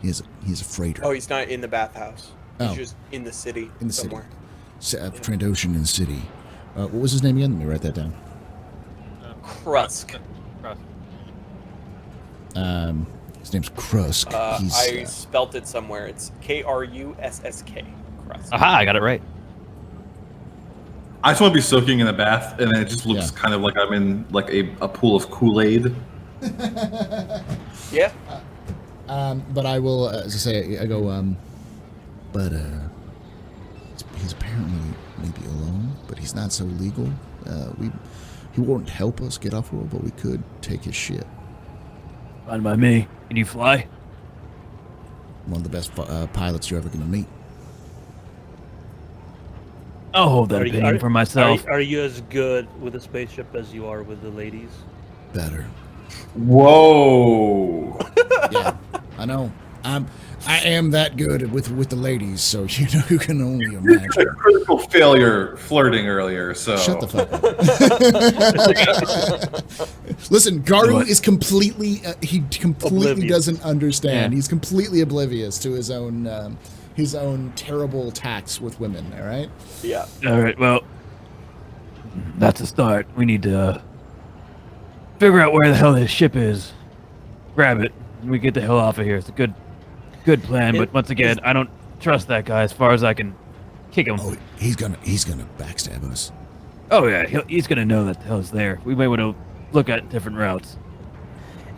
he's a freighter. Oh, he's not in the bathhouse. He's Oh. just in the city in the somewhere. city, trend ocean in the city. What was his name again? Let me write that down. Krusk. Cross. His name's Krusk. I spelt it somewhere. It's Krussk. Krusk. Aha! I got it right. I just want to be soaking in a bath, and it just looks Yeah. kind of like I'm in like a pool of Kool-Aid. Yeah. But I will, as I say, I go, but he's apparently maybe alone, but he's not so legal. He won't help us get off world, but we could take his ship. Fine by me. Can you fly? One of the best pilots you're ever gonna meet. I'll hold that opinion for myself. Are you as good with a spaceship as you are with the ladies? Better. Whoa! Yeah, I know. I am that good with the ladies, so you know you can only A imagine. critical failure flirting earlier, so Shut the fuck up. Listen, Garu is completely he completely Oblivious. doesn't understand. Yeah. He's completely oblivious to his own terrible tacts with women, all right? Yeah. All right. Well, that's a start. We need to figure out where the hell this ship is. Grab it. And we get the hell off of here. It's a good plan. But once again, I don't trust that guy as far as I can kick him. Oh, he's gonna backstab us. Oh yeah, he's gonna know that the hell's there. We may want to look at different routes.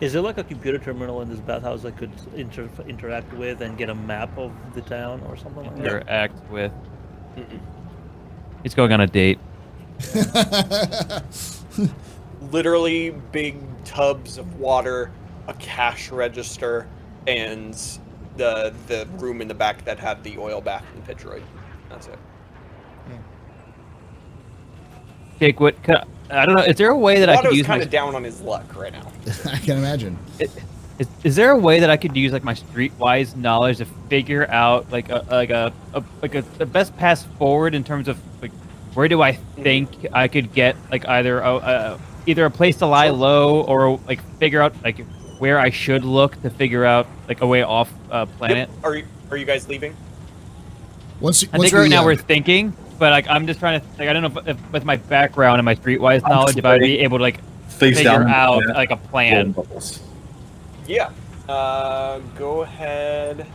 Is there like a computer terminal in this bathhouse I could interact with and get a map of the town or something like that? Interact with. He's going on a date. Literally big tubs of water, a cash register, and the room in the back that had the oil bath and Pidgeroid. That's it. Jake, I don't know. Is there a way that I could Otto's use kind my? of down on his luck right now. I can imagine. Is there a way that I could use like my streetwise knowledge to figure out like a best path forward in terms of like where do I think I could get like either a place to lie low or like figure out like where I should look to figure out like a way off planet? Yep. Are you guys leaving? I think right now we're thinking, but like I'm just trying to like I don't know if with my background and my streetwise knowledge if I'd be able to like face figure down out like a plan. bubbles. Yeah. Go ahead.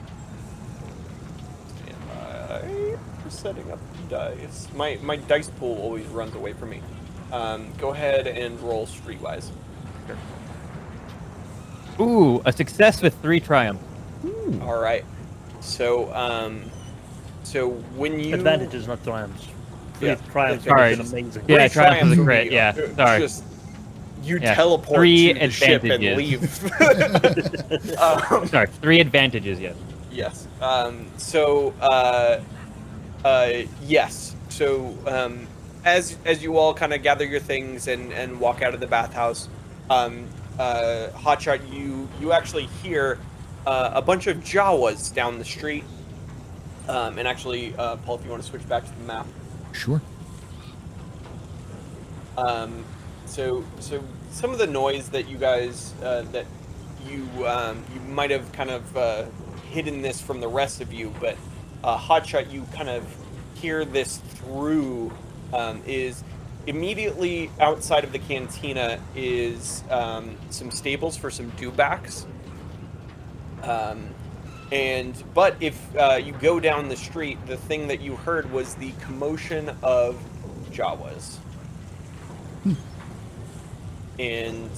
Stand by for setting up the dice. My dice pool always runs away from me. Go ahead and roll streetwise. Ooh, a success with 3 triumphs. All right. So when you Advantages, not triumphs. Yeah. Triumphs Sorry. are amazing. Yeah, Three triumph is a would crit. be, Yeah, sorry. Just you Yeah, teleport 3 to the ship and advantages. leave. Sorry, 3 advantages. Yes. Yes. Yes. So as you all kind of gather your things and walk out of the bathhouse, Hotshot, you actually hear a bunch of Jawas down the street. And actually, Paul, if you want to switch back to the map. Sure. So some of the noise that you guys that you might have kind of hidden this from the rest of you, but Hotshot, you kind of hear this through is immediately outside of the cantina is some stables for some dewbacks. But if you go down the street, the thing that you heard was the commotion of Jawas. And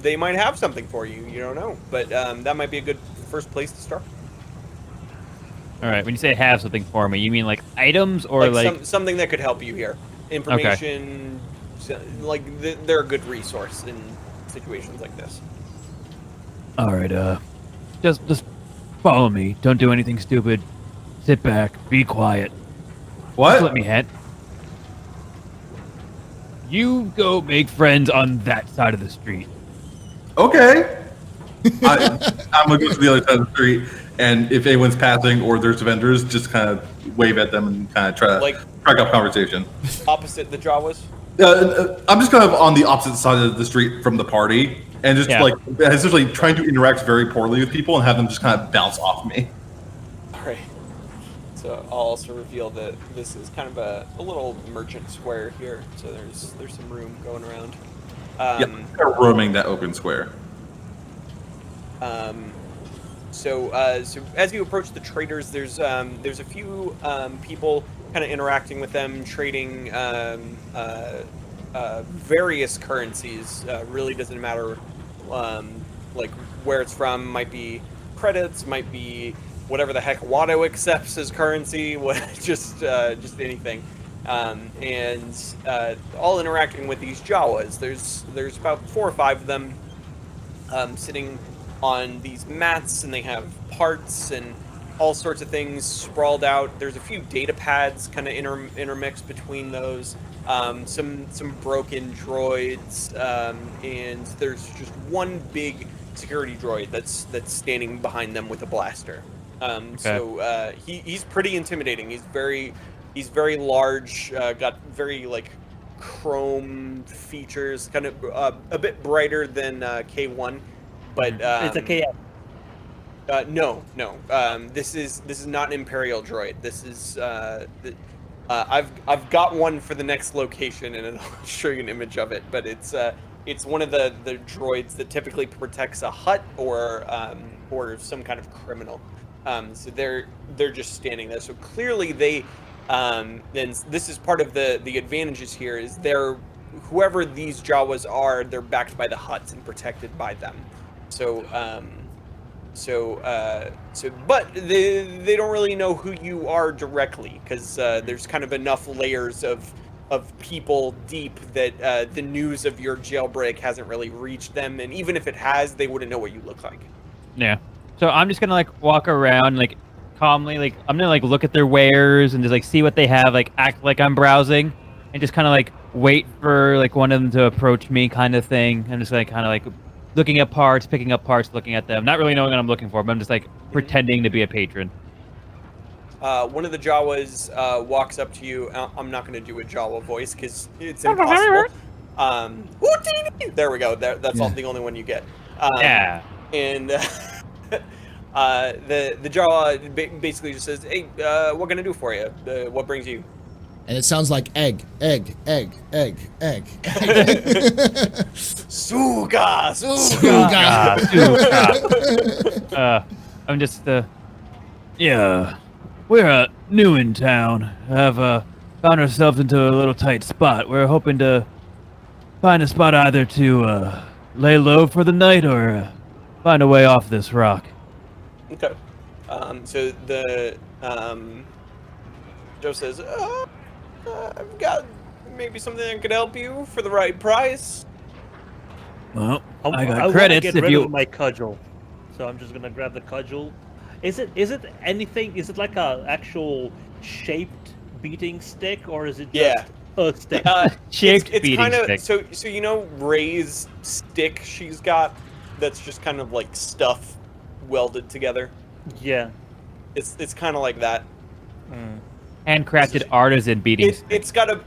they might have something for you. You don't know, but that might be a good first place to start. All right. When you say have something for me, you mean like items or like something that could help you here? Information, like they're a good resource in situations like this. All right. Just follow me. Don't do anything stupid. Sit back. Be quiet. What? Just let me hit. You go make friends on that side of the street. Okay. I'm gonna go to the other side of the street, and if anyone's passing or there's vendors, just kind of wave at them and kind of try to strike up conversation. Opposite the Jawas. I'm just kind of on the opposite side of the street from the party, and just like essentially trying to interact very poorly with people and have them just kind of bounce off me. All right. So I'll also reveal that this is kind of a little merchant square here. So there's some room going around. They're roaming that open square. So as you approach the traders, there's a few people kind of interacting with them, trading various currencies. Really doesn't matter, like where it's from. Might be credits, might be whatever the heck Watto accepts as currency. Just anything. And all interacting with these Jawas. There's about 4 or 5 of them sitting on these mats, and they have parts and all sorts of things sprawled out. There's a few data pads kind of intermixed between those. Some broken droids, and there's just one big security droid that's standing behind them with a blaster. So he's pretty intimidating. He's very large, got very like chrome features, kind of a bit brighter than K1, but It's a KF. no. This is not an Imperial droid. This is I've got one for the next location, and I'll show you an image of it. But it's one of the droids that typically protects a Hutt or some kind of criminal. So they're just standing there. So clearly they then this is part of the advantages here is whoever these Jawas are, they're backed by the Hutts and protected by them. But they don't really know who you are directly, because there's kind of enough layers of people deep that the news of your jailbreak hasn't really reached them, and even if it has, they wouldn't know what you look like. Yeah. So I'm just gonna like walk around like calmly, like I'm gonna like look at their wares and just like see what they have, like act like I'm browsing, and just kind of like wait for like one of them to approach me, kind of thing. I'm just like kind of like looking at parts, picking up parts, looking at them, not really knowing what I'm looking for, but I'm just like pretending to be a patron. One of the Jawas walks up to you. I'm not going to do a Jawa voice because it's impossible. There we go. That's all the only one you get. Yeah. And the Jawa basically just says, "Hey, what can I do for you? What brings you?" And it sounds like egg. Suga. I'm just yeah. We're new in town. Have found ourselves into a little tight spot. We're hoping to find a spot either to lay low for the night or find a way off this rock. Okay. So the Joe says, I've got maybe something that could help you for the right price. Well, I I got wanna credits get if rid you. of my cudgel, so I'm just gonna grab the cudgel. Is it anything? Is it like a actual shaped beating stick, or is it just a stick? Shaped it's beating kind of stick. so you know Ray's stick she's got that's just kind of like stuff welded together. Yeah. It's kind of like that. Handcrafted artisan beating stick. It's got a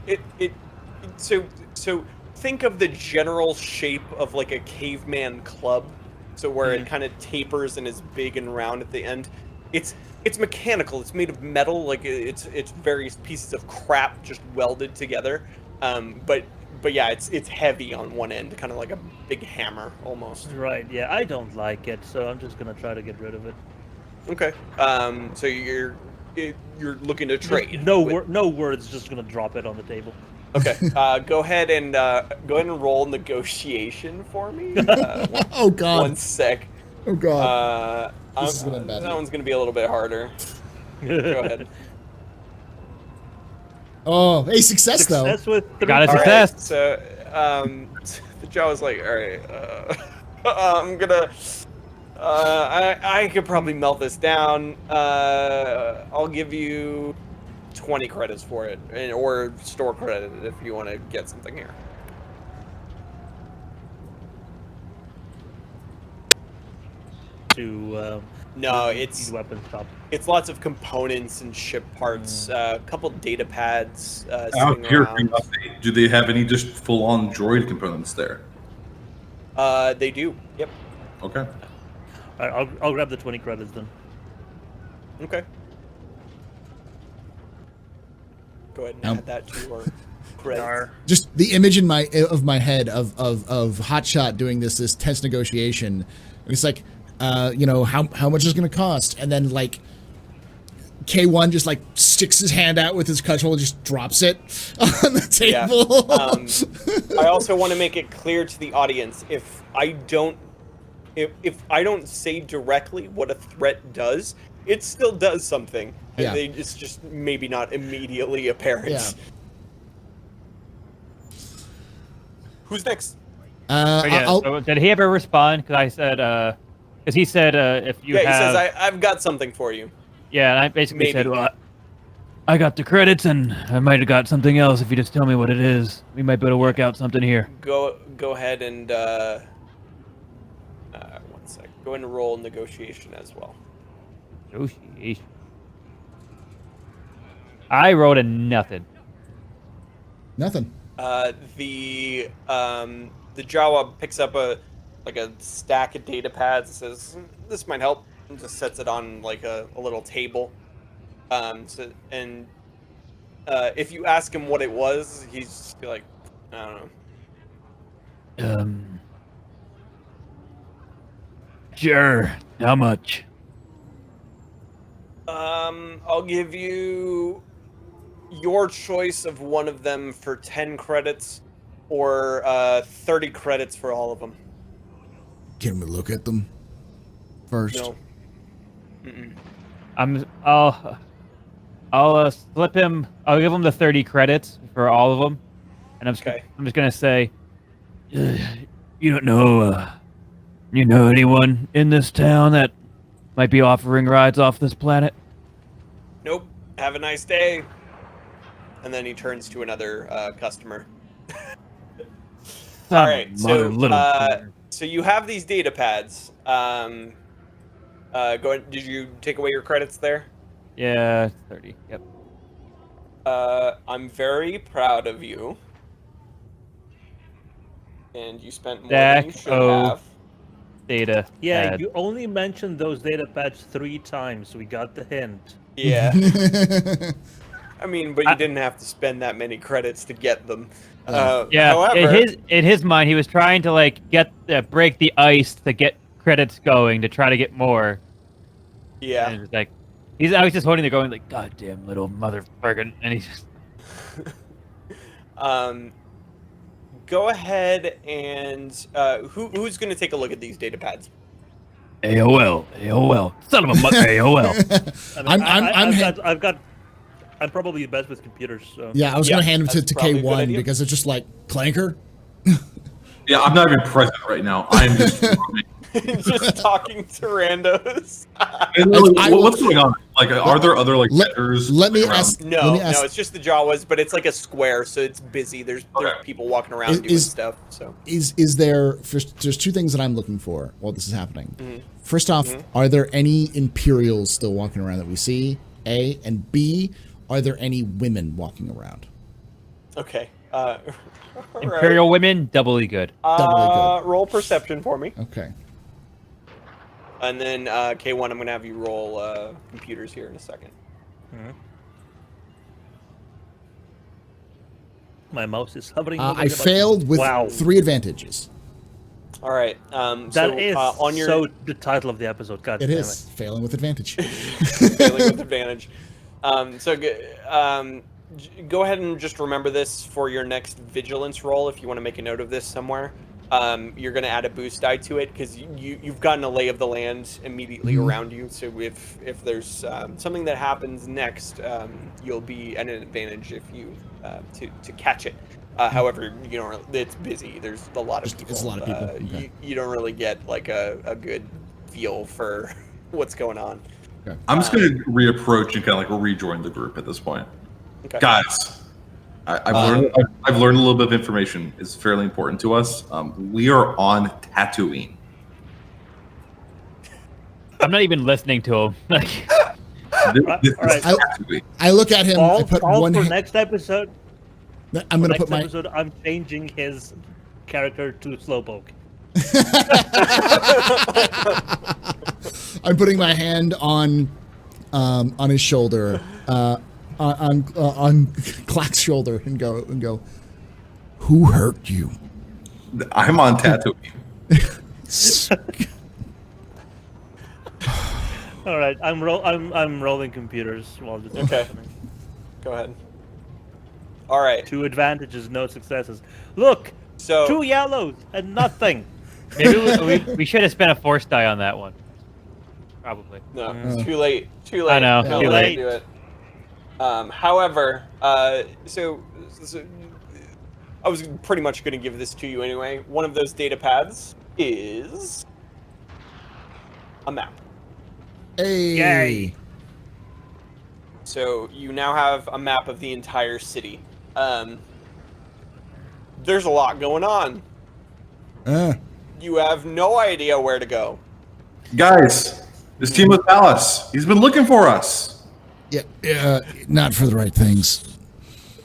so think of the general shape of like a caveman club, so where it kind of tapers and is big and round at the end. It's mechanical. It's made of metal. Like it's various pieces of crap just welded together. But yeah, it's heavy on one end, kind of like a big hammer almost. Right. Yeah. I don't like it, so I'm just gonna try to get rid of it. Okay. So you're looking to trade. No words. Just gonna drop it on the table. Okay. Go ahead and roll negotiation for me. Oh God. 1 sec. Oh God. This is gonna be bad. That one's gonna be a little bit harder. Go ahead. Oh, a success though. Success with 3. Got a All success. right, so the Jaw was like, all right, I'm gonna. I could probably melt this down. I'll give you 20 credits for it, or store credit if you want to get something here. To No, use weapon shop. it's lots of components and ship parts. A couple data pads Out sitting of pure around. curiosity, do they have any just full-on droid components there? They do. Yep. Okay. I'll grab the 20 credits then. Okay. Go ahead and Now- add that to your. Right. Just the image in my head of Hotshot doing this tense negotiation. And it's like, how much is it going to cost? And then like K1 just like sticks his hand out with his cudgel and just drops it on the table. Yeah. I also want to make it clear to the audience, if I don't say directly what a threat does, it still does something. Yeah. It's just maybe not immediately apparent. Yeah. Who's next? So did he ever respond? Because I said, because he said if you He have. says, I've got something for you. Yeah, and I basically said, Maybe. well, I got the credits, and I might have got something else if you just tell me what it is. We might be able to work out something here. Go ahead and 1 sec. Go ahead and roll negotiation as well. Negotiation. I rolled a nothing. Nothing. The Jawa picks up a stack of data pads and says, "This might help," and just sets it on like a little table. If you ask him what it was, he's just be like, "I don't know." Sure. How much? I'll give you your choice of one of them for 10 credits, or 30 credits for all of them. Can we look at them first? No. Mm-mm. I'll slip him. I'll give him the 30 credits for all of them, and I'm just gonna say, you don't know, you know anyone in this town that might be offering rides off this planet? Nope. Have a nice day. And then he turns to another customer. All right. So you have these data pads. Go ahead. Did you take away your credits there? Yeah, 30. Yep. I'm very proud of you. And you spent more Stack than you should have. Data. Yeah, pad. you only mentioned those data pads 3 times. We got the hint. Yeah. I mean, but you didn't have to spend that many credits to get them. Yeah. However, In his mind, he was trying to like break the ice to get credits going to try to get more. yeah. And it's like I was just holding there, going like, "Goddamn little motherfucker," and he's just. Go ahead and who's going to take a look at these data pads? AOL, son of a AOL. I'm probably best with computers. So. Yeah, I was gonna hand him that's to probably a good K1 idea. because it's just like clanker. Yeah, I'm not even present right now. I'm just. Just talking to randos. What's going on? Like, are there other like vendors? Let me around? ask. No, let me ask, it's just the Jawas, but it's like a square, so it's busy. There's people walking around doing stuff. So Is there? There's two things that I'm looking for while this is happening. Mm-hmm. First off, are there any Imperials still walking around that we see? A, and B, are there any women walking around? okay. Imperial women, doubly good. Doubly good. Roll perception for me, Okay. and then K1, I'm gonna have you roll computers here in a second. My mouse is hovering. I failed with 3 advantages. All right. That is on your so the title of the episode. God It damn is failing with advantage. failing with advantage. Go ahead and just remember this for your next vigilance roll. If you want to make a note of this somewhere, you're going to add a boost die to it because you've gotten a lay of the land immediately around you. So if there's something that happens next, you'll be at an advantage if you to catch it. However, it's busy. There's a lot of people. It's a lot of people. Okay. You don't really get like a good feel for what's going on. Okay. I'm just going to reapproach and kind of like rejoin the group at this point. Okay. Guys, I've learned a little bit of information. It's fairly important to us. We are on Tatooine. I'm not even listening to him. Like, This all right. is Tatooine. I look at him. I put All one. for hand. next episode. I'm gonna Next put my. episode, I'm changing his character to Slowpoke. I'm putting my hand on his shoulder. on Clack's shoulder and go, who hurt you? I'm on Tatooine. All right, I'm rolling computers while this is Okay. happening. Go ahead. All right. 2 advantages, no successes. Look, So 2 yellows and nothing. Maybe we should have spent a force die on that one. Probably. no, it's too late. Too late. I know, Too too late to late. do it. However, so I was pretty much going to give this to you anyway. One of those data paths is a map. Hey. Yay. So you now have a map of the entire city. There's a lot going on. You have no idea where to go. Guys, this team with Palace. He's been looking for us. Yeah, not for the right things.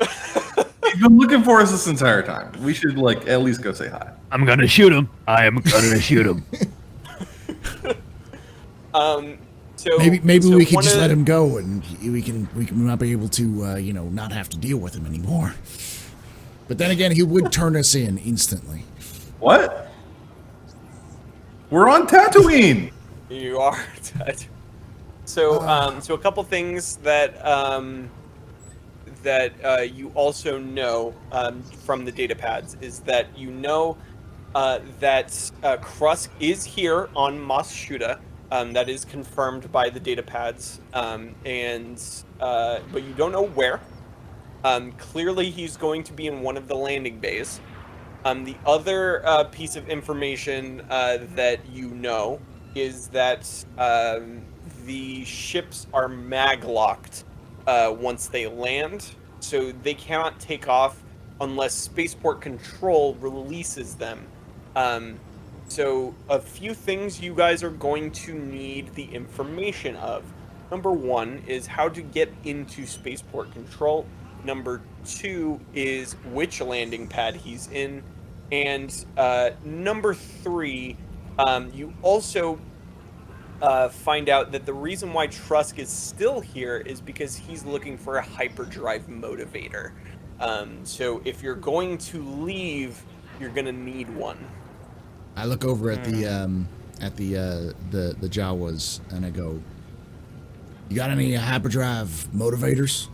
He's been looking for us this entire time. We should at least go say hi. I'm gonna shoot him. I am gonna shoot him. So Maybe so we could one just of let the- him go, and we can not be able to not have to deal with him anymore. But then again, he would turn us in instantly. What? We're on Tatooine. You are dead. So, so a couple things that you also know from the data pads is that you know that Krusk is here on Mos Shoota. That is confirmed by the data pads, but you don't know where. Clearly, he's going to be in one of the landing bays. The other piece of information that you know is that the ships are mag-locked once they land, so they cannot take off unless Spaceport Control releases them. So a few things you guys are going to need the information of. Number 1 is how to get into Spaceport Control. Number 2 is which landing pad he's in. And number 3, you also find out that the reason why Trusk is still here is because he's looking for a hyperdrive motivator. So if you're going to leave, you're going to need one. I look over at the Jawas and I go, "You got any hyperdrive motivators?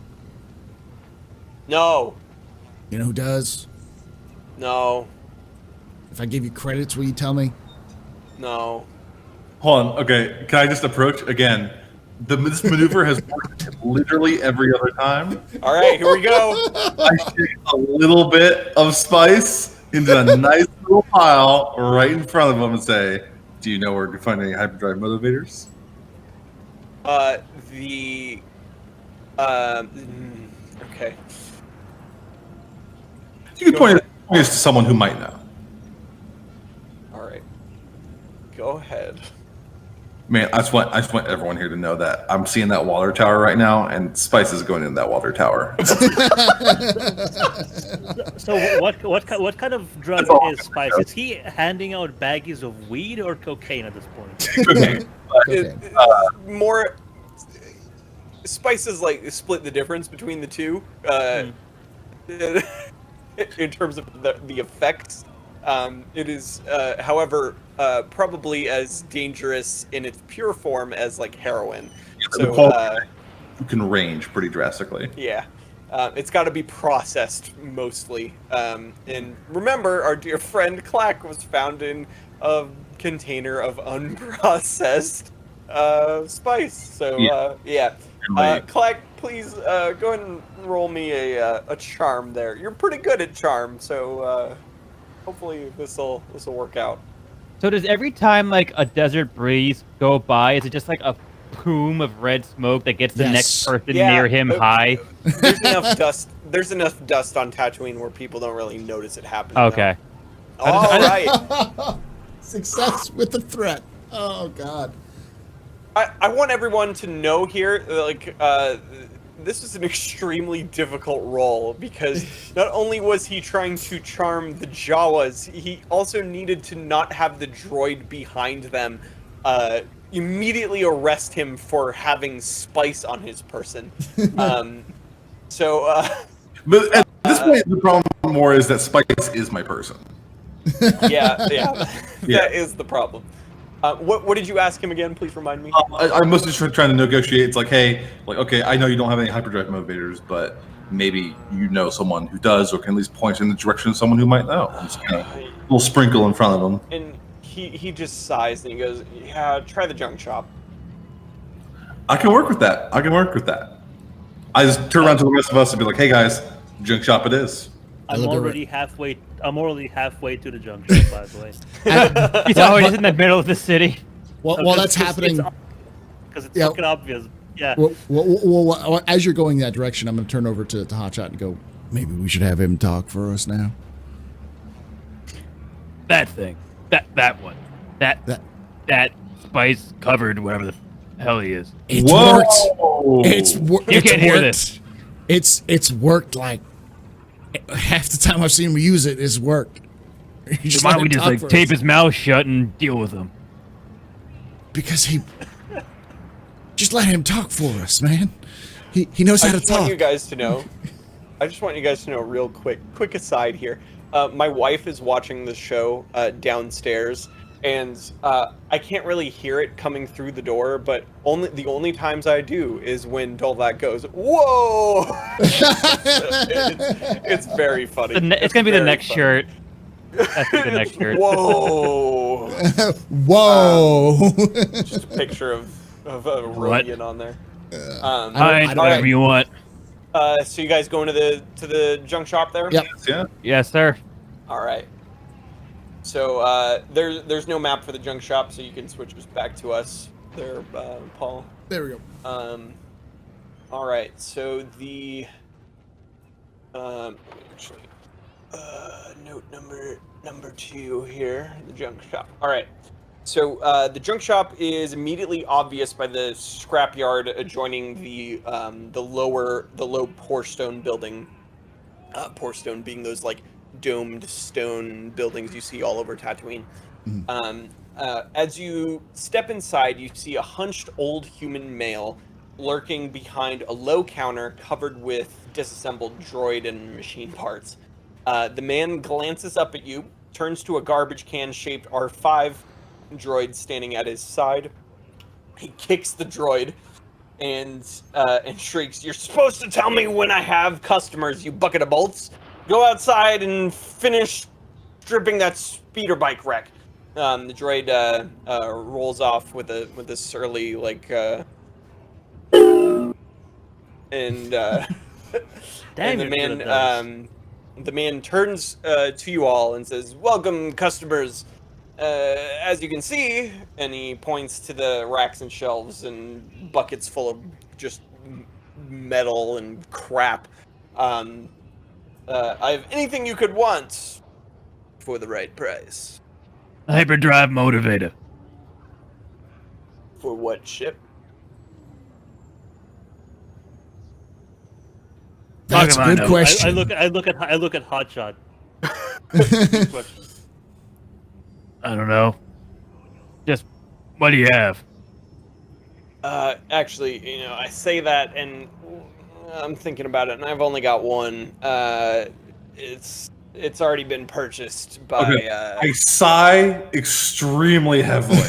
No. You know who does? No. If I give you credits, will you tell me?" No. Hold on. Okay, can I just approach again? This maneuver has worked literally every other time. All right, here we go. I shake a little bit of spice into a nice little pile right in front of him and say, "Do you know where to find any hyperdrive motivators?" Okay. You can point this to someone who might know. All right. Go ahead. Man, I just want everyone here to know that I'm seeing that water tower right now, and Spice is going in that water tower. So what kind of drug is Spice? Is he handing out baggies of weed or cocaine at this point? Okay. Okay. More. Spice is split the difference between the two. In terms of the effects. It is, however, probably as dangerous in its pure form as heroin. The quality can range pretty drastically. Yeah. It's got to be processed mostly. And remember, our dear friend Clack was found in a container of unprocessed spice. So, yeah. Clack, please go ahead and roll me a charm there. You're pretty good at charm, so hopefully this'll work out. So does every time a desert breeze go by, is it just a plume of red smoke that gets the next person near him high? There's enough dust. There's enough dust on Tatooine where people don't really notice it happening. Okay. All right. Success with the threat. Oh God. I want everyone to know here, this is an extremely difficult role because not only was he trying to charm the Jawas, he also needed to not have the droid behind them immediately arrest him for having spice on his person. So, But at this point, the problem more is that Spice is my person. yeah, that is the problem. What did you ask him again? Please remind me. I'm mostly just trying to negotiate. It's like, hey, like, okay, I know you don't have any hyperdrive motivators, but maybe you know someone who does, or can at least point in the direction of someone who might know. Just kind of a little sprinkle in front of them. And he just sighs and he goes, "Yeah, try the junk shop." I can work with that. I just turn around to the rest of us and be like, hey guys, junk shop it is. I'm look already halfway to the junk shop, by the way. He's always in the middle of the city. While that's happening, Because it's Yeah. fucking obvious. Yeah. well, as you're going that direction, I'm going to turn over to Hotshot and go, maybe we should have him talk for us now. That thing. That one. That spice covered whatever the hell he is. It's Whoa! worked. You can't hear this. It's worked like half the time I've seen him use it. It's worked. You Why let don't we him just talk like for tape us. his mouth shut and deal with him? Because he just let him talk for us, man. He knows how I to just want talk. you guys to know. I just want you guys to know, real quick aside here. My wife is watching the show downstairs, and I can't really hear it coming through the door. But the only times I do is when Dolvac goes, "Whoa!" it's very funny. It's gonna be the very next funny. shirt. That's the next shirt. Whoa! Whoa! Just a picture of a What? Rodian on there. Fine, I don't- whatever you want. So you guys going to the junk shop there? Yep. Yeah. Yes, sir. All right. So there's no map for the junk shop, so you can switch this back to us there, Paul. There we go. All right. So the actually note number 2 here, the junk shop. All right. So the junk shop is immediately obvious by the scrapyard adjoining the low Pourstone building. Pourstone being those like domed stone buildings you see all over Tatooine. As you step inside, you see a hunched old human male lurking behind a low counter covered with disassembled droid and machine parts. The man glances up at you, turns to a garbage can shaped R5 droid standing at his side. He kicks the droid and shrieks, "You're supposed to tell me when I have customers, you bucket of bolts! Go outside and finish stripping that speeder bike wreck." The droid rolls off with a surly like and Damn, and the you're good at man the man turns to you all and says, "Welcome, customers. As you can see," and he points to the racks and shelves and buckets full of just metal and crap. I have anything you could want for the right price. Hyperdrive motivator. For what ship? That's a Talk about good it. question. I look at Hotshot. Good question. I don't know. Just what do you have? Actually, I say that and I'm thinking about it, and I've only got one. It's already been purchased by. Okay. I sigh extremely heavily.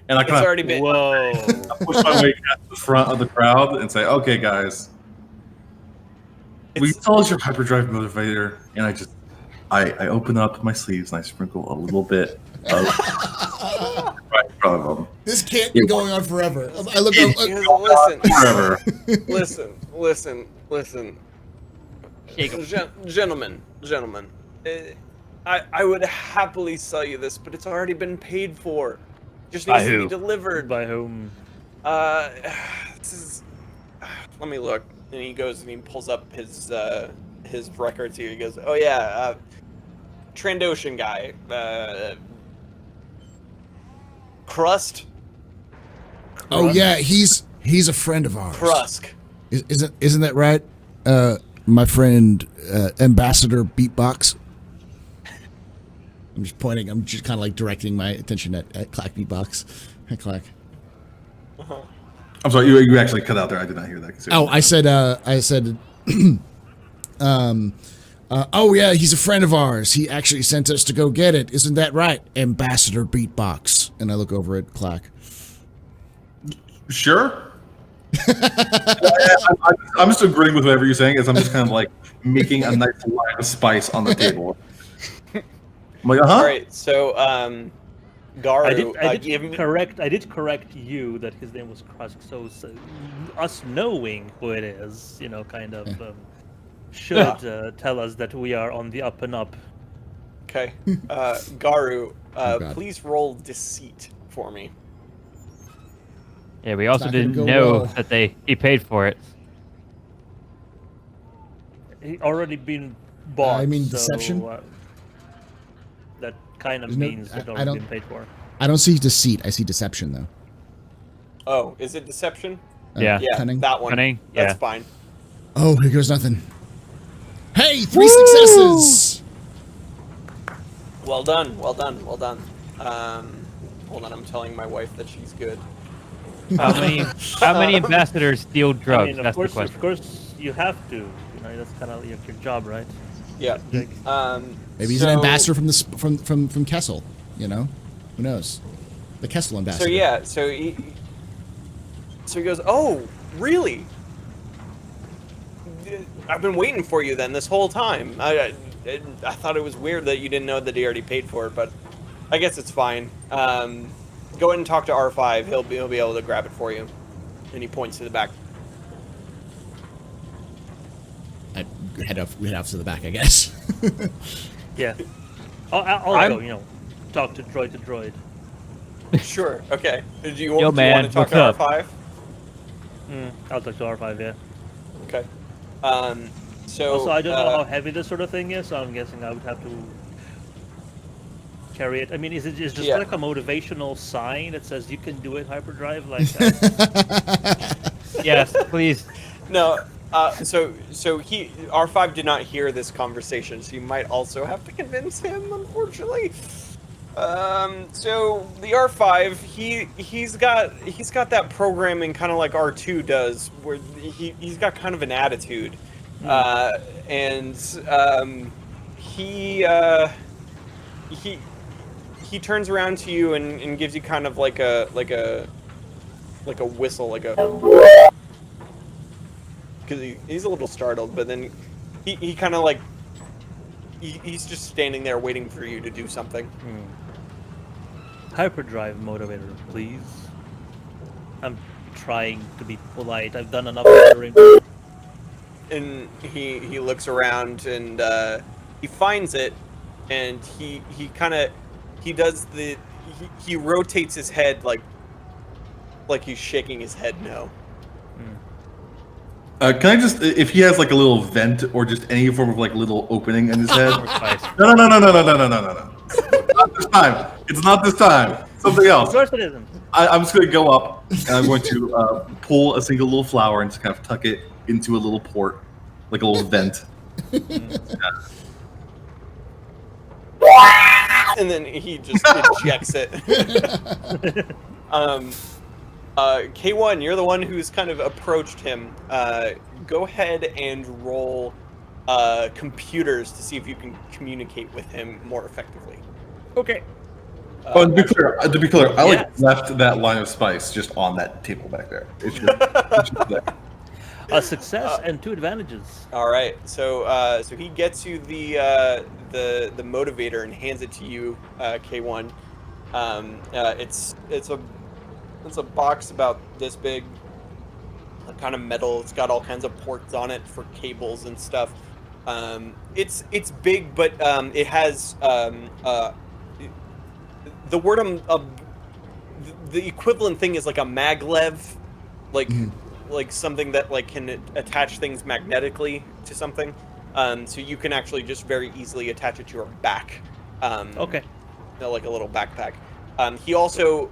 And I It's kind already been. Whoa. of push my way at the front of the crowd and say, "Okay, guys, will you tell us your hyperdrive motivator?" And I open up my sleeves and I sprinkle a little bit of right in front of them. This can't be going on forever. I look Because Forever. listen. Shake 'em. Gentlemen. I would happily sell you this, but it's already been paid for. Just By needs to who? be delivered. By whom? This is. Let me look. And he goes and he pulls up his records here. He goes, "Oh yeah, Trandoshan guy, Crust." Oh yeah, he's a friend of ours. Krusk. Isn't that right? My friend Ambassador Beatbox. I'm just pointing. I'm just kind of like directing my attention at Clack Beatbox. Hey, Clack. I'm sorry, you actually cut out there. I did not hear that. Oh, I said, oh yeah, he's a friend of ours. He actually sent us to go get it. Isn't that right, Ambassador Beatbox? And I look over at Clack. Sure. I'm just agreeing with whatever you're saying, as I'm just kind of like making a nice line of spice on the table. I'm like, All right, so Garu, I did correct you that his name was Krusk. So us knowing who it is, kind of should tell us that we are on the up and up. Okay, Garu, God. please roll deceit for me. Yeah, we also not gonna didn't go know well. that he paid for it. He already been bought. I mean, so, deception? That kind of There's no- means it's I already don't- been paid for. I don't see deceit. I see deception, though. Oh, is it deception? Yeah. Yeah, Cunning. that one. Cunning? That's Yeah. fine. Oh, here goes nothing. Hey, 3 successes! Well done, well done, well done. Hold on, I'm telling my wife that she's good. How many ambassadors steal drugs? I mean, That's the question. of course, you have to. That's kind of your job, right? Yeah. Like, Maybe he's an ambassador from Kessel. Who knows? The Kessel ambassador. So yeah, so he goes, "Oh, really? I've been waiting for you then this whole time. I thought it was weird that you didn't know that he already paid for it, but I guess it's fine. Go ahead and talk to R5. He'll be able to grab it for you." And he points to the back. I head off to the back, I guess. yeah. I'll go. Talk to droid to droid. Sure. Okay. Do you Yo, want man, to talk what's up? to R5? I'll talk to R5. Yeah. Okay. So Also, I don't know how heavy this sort of thing is, so I'm guessing I would have to carry it. I mean, is it just like a motivational sign that says you can do it, hyperdrive? Like Yes, please. No. So R5 did not hear this conversation, so you might also have to convince him, unfortunately. So the R5, he's got that programming kind of like R2 does, where he's got kind of an attitude, and he turns around to you and gives you kind of like a whistle, like a. Because he's a little startled, but then he kind of like he's just standing there waiting for you to do something. hyperdrive motivator, please. I'm trying to be polite. I've done enough ordering. And he looks around and he finds it, and he rotates his head like he's shaking his head no. Can I just, if he has like a little vent or just any form of like little opening in his head? No. Not this time. It's not this time. Something else. Of course it isn't. I'm just going to go up and I'm going to pull a single little flower and just kind of tuck it into a little port, like a little vent. And then he just ejects it. K1, you're the one who's kind of approached him. Go ahead and roll computers to see if you can communicate with him more effectively. Okay. To be clear, I left that line of spice just on that table back there. It's just there. A success and 2 advantages. All right, so he gets you the motivator and hands it to you, K1. It's a box about this big, kind of metal. It's got all kinds of ports on it for cables and stuff. It's big, but it has the word the equivalent thing is like a maglev, like something that like can attach things magnetically to something. So you can actually just very easily attach it to your back. Okay. Like a little backpack. He also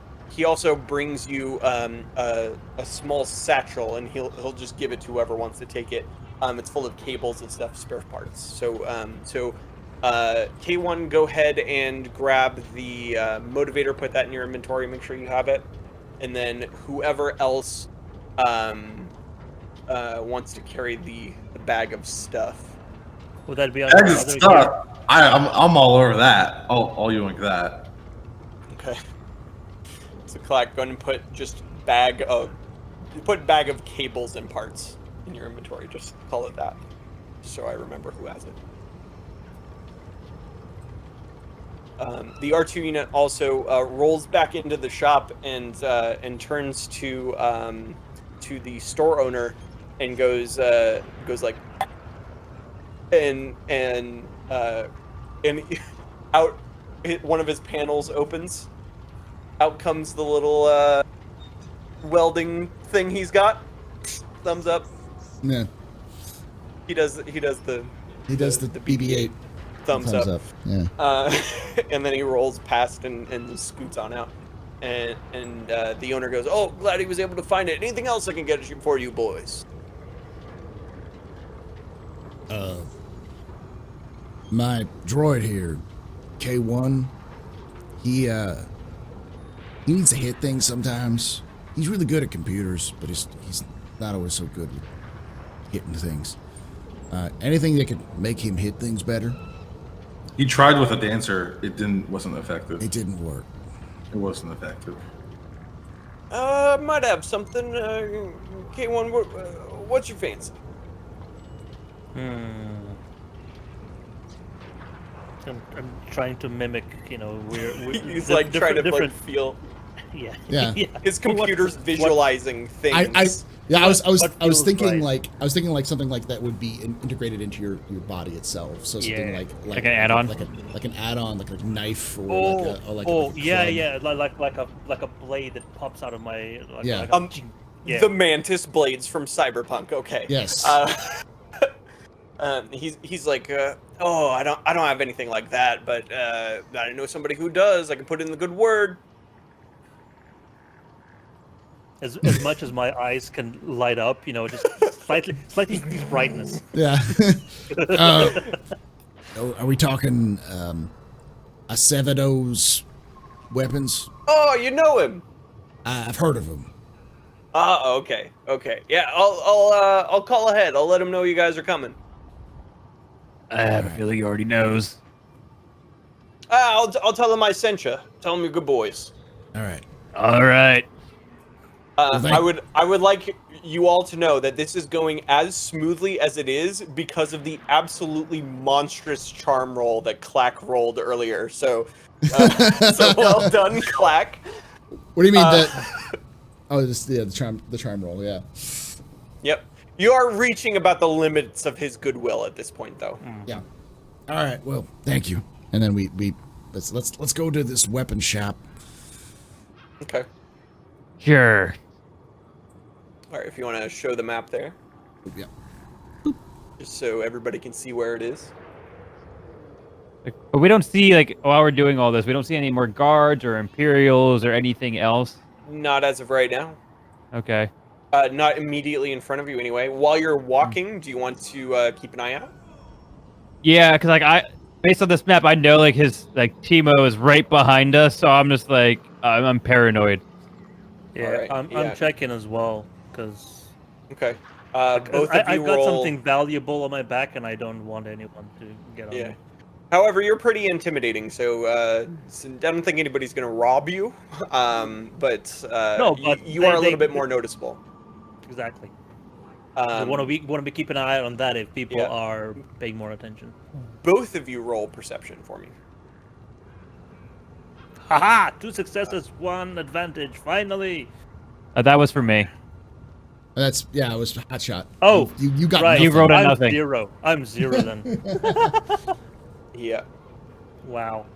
brings you a small satchel, and he'll just give it to whoever wants to take it. It's full of cables and stuff, spare parts. So K1, go ahead and grab the motivator, put that in your inventory, make sure you have it, and then whoever else wants to carry the bag of stuff. Would that be on That is other gear? stuff. I'm all over that. All you like that. Okay. So Clack, go ahead and put bag of cables and parts in your inventory. Just call it that, so I remember who has it. The R2 unit also rolls back into the shop and turns to the store owner and goes like, and out, one of his panels opens. Out comes the little welding thing he's got. Thumbs up. Yeah. He does the BB-8 thumbs up. Yeah. And then he rolls past and scoots on out. And the owner goes, "Oh, glad he was able to find it. Anything else I can get for you boys?" My droid here, K1, he needs to hit things sometimes. He's really good at computers, but he's not always so good with hitting things. Anything that could make him hit things better? He tried with a dancer. Wasn't effective. It didn't work. It wasn't effective. Might have something. K1, what's your fancy? I'm trying to mimic, we're He's like trying to different. like feel. Yeah. Yeah. His computer's visualizing things. I was feels thinking right? I was thinking like something like that would be integrated into your body itself. So something Yeah. like an add-on? like an add-on, like a knife or like a club. Yeah, like a blade that pops out of my. Yeah. Yeah. The mantis blades from Cyberpunk. Okay. Yes. He's like, oh, I don't have anything like that, but I know somebody who does. I can put in the good word. As much as my eyes can light up, just slightly brightness. Yeah. Are we talking Acevedo's weapons? Oh, you know him. I've heard of him. Okay. Yeah, I'll call ahead. I'll let him know you guys are coming. I have a feeling he already knows. I'll tell him I sent you. Tell him you're good boys. All right. All right. I would like you all to know that this is going as smoothly as it is because of the absolutely monstrous charm roll that Clack rolled earlier. So well done, Clack. What do you mean that? Oh, the charm roll. Yeah. Yep. You are reaching about the limits of his goodwill at this point, though. Yeah. All right. Well, thank you. And then we let's go to this weapon shop. Okay. Sure. All right. If you want to show the map there, Yeah. just so everybody can see where it is. But we don't see, while we're doing all this, we don't see any more guards or Imperials or anything else. Not as of right now. Okay. Not immediately in front of you, anyway. While you're walking, do you want to keep an eye out? Yeah, because based on this map, I know his Timo is right behind us, so I'm just I'm paranoid. Yeah, Alright, I'm yeah. checking as well because Okay. Both of you I've got roll. something valuable on my back, and I don't want anyone to get on Yeah. me. However, you're pretty intimidating, so I don't think anybody's gonna rob you. But No, but you are a they- little bit more noticeable. Exactly. I want to be keeping an eye on that if people Yeah. are paying more attention. Both of you roll perception for me. Haha! 2 successes, 1 advantage. Finally. That was for me. It was hot shot. Oh, you got right. nothing. You rolled a I'm nothing. 0. I'm 0 then. Yeah. Wow.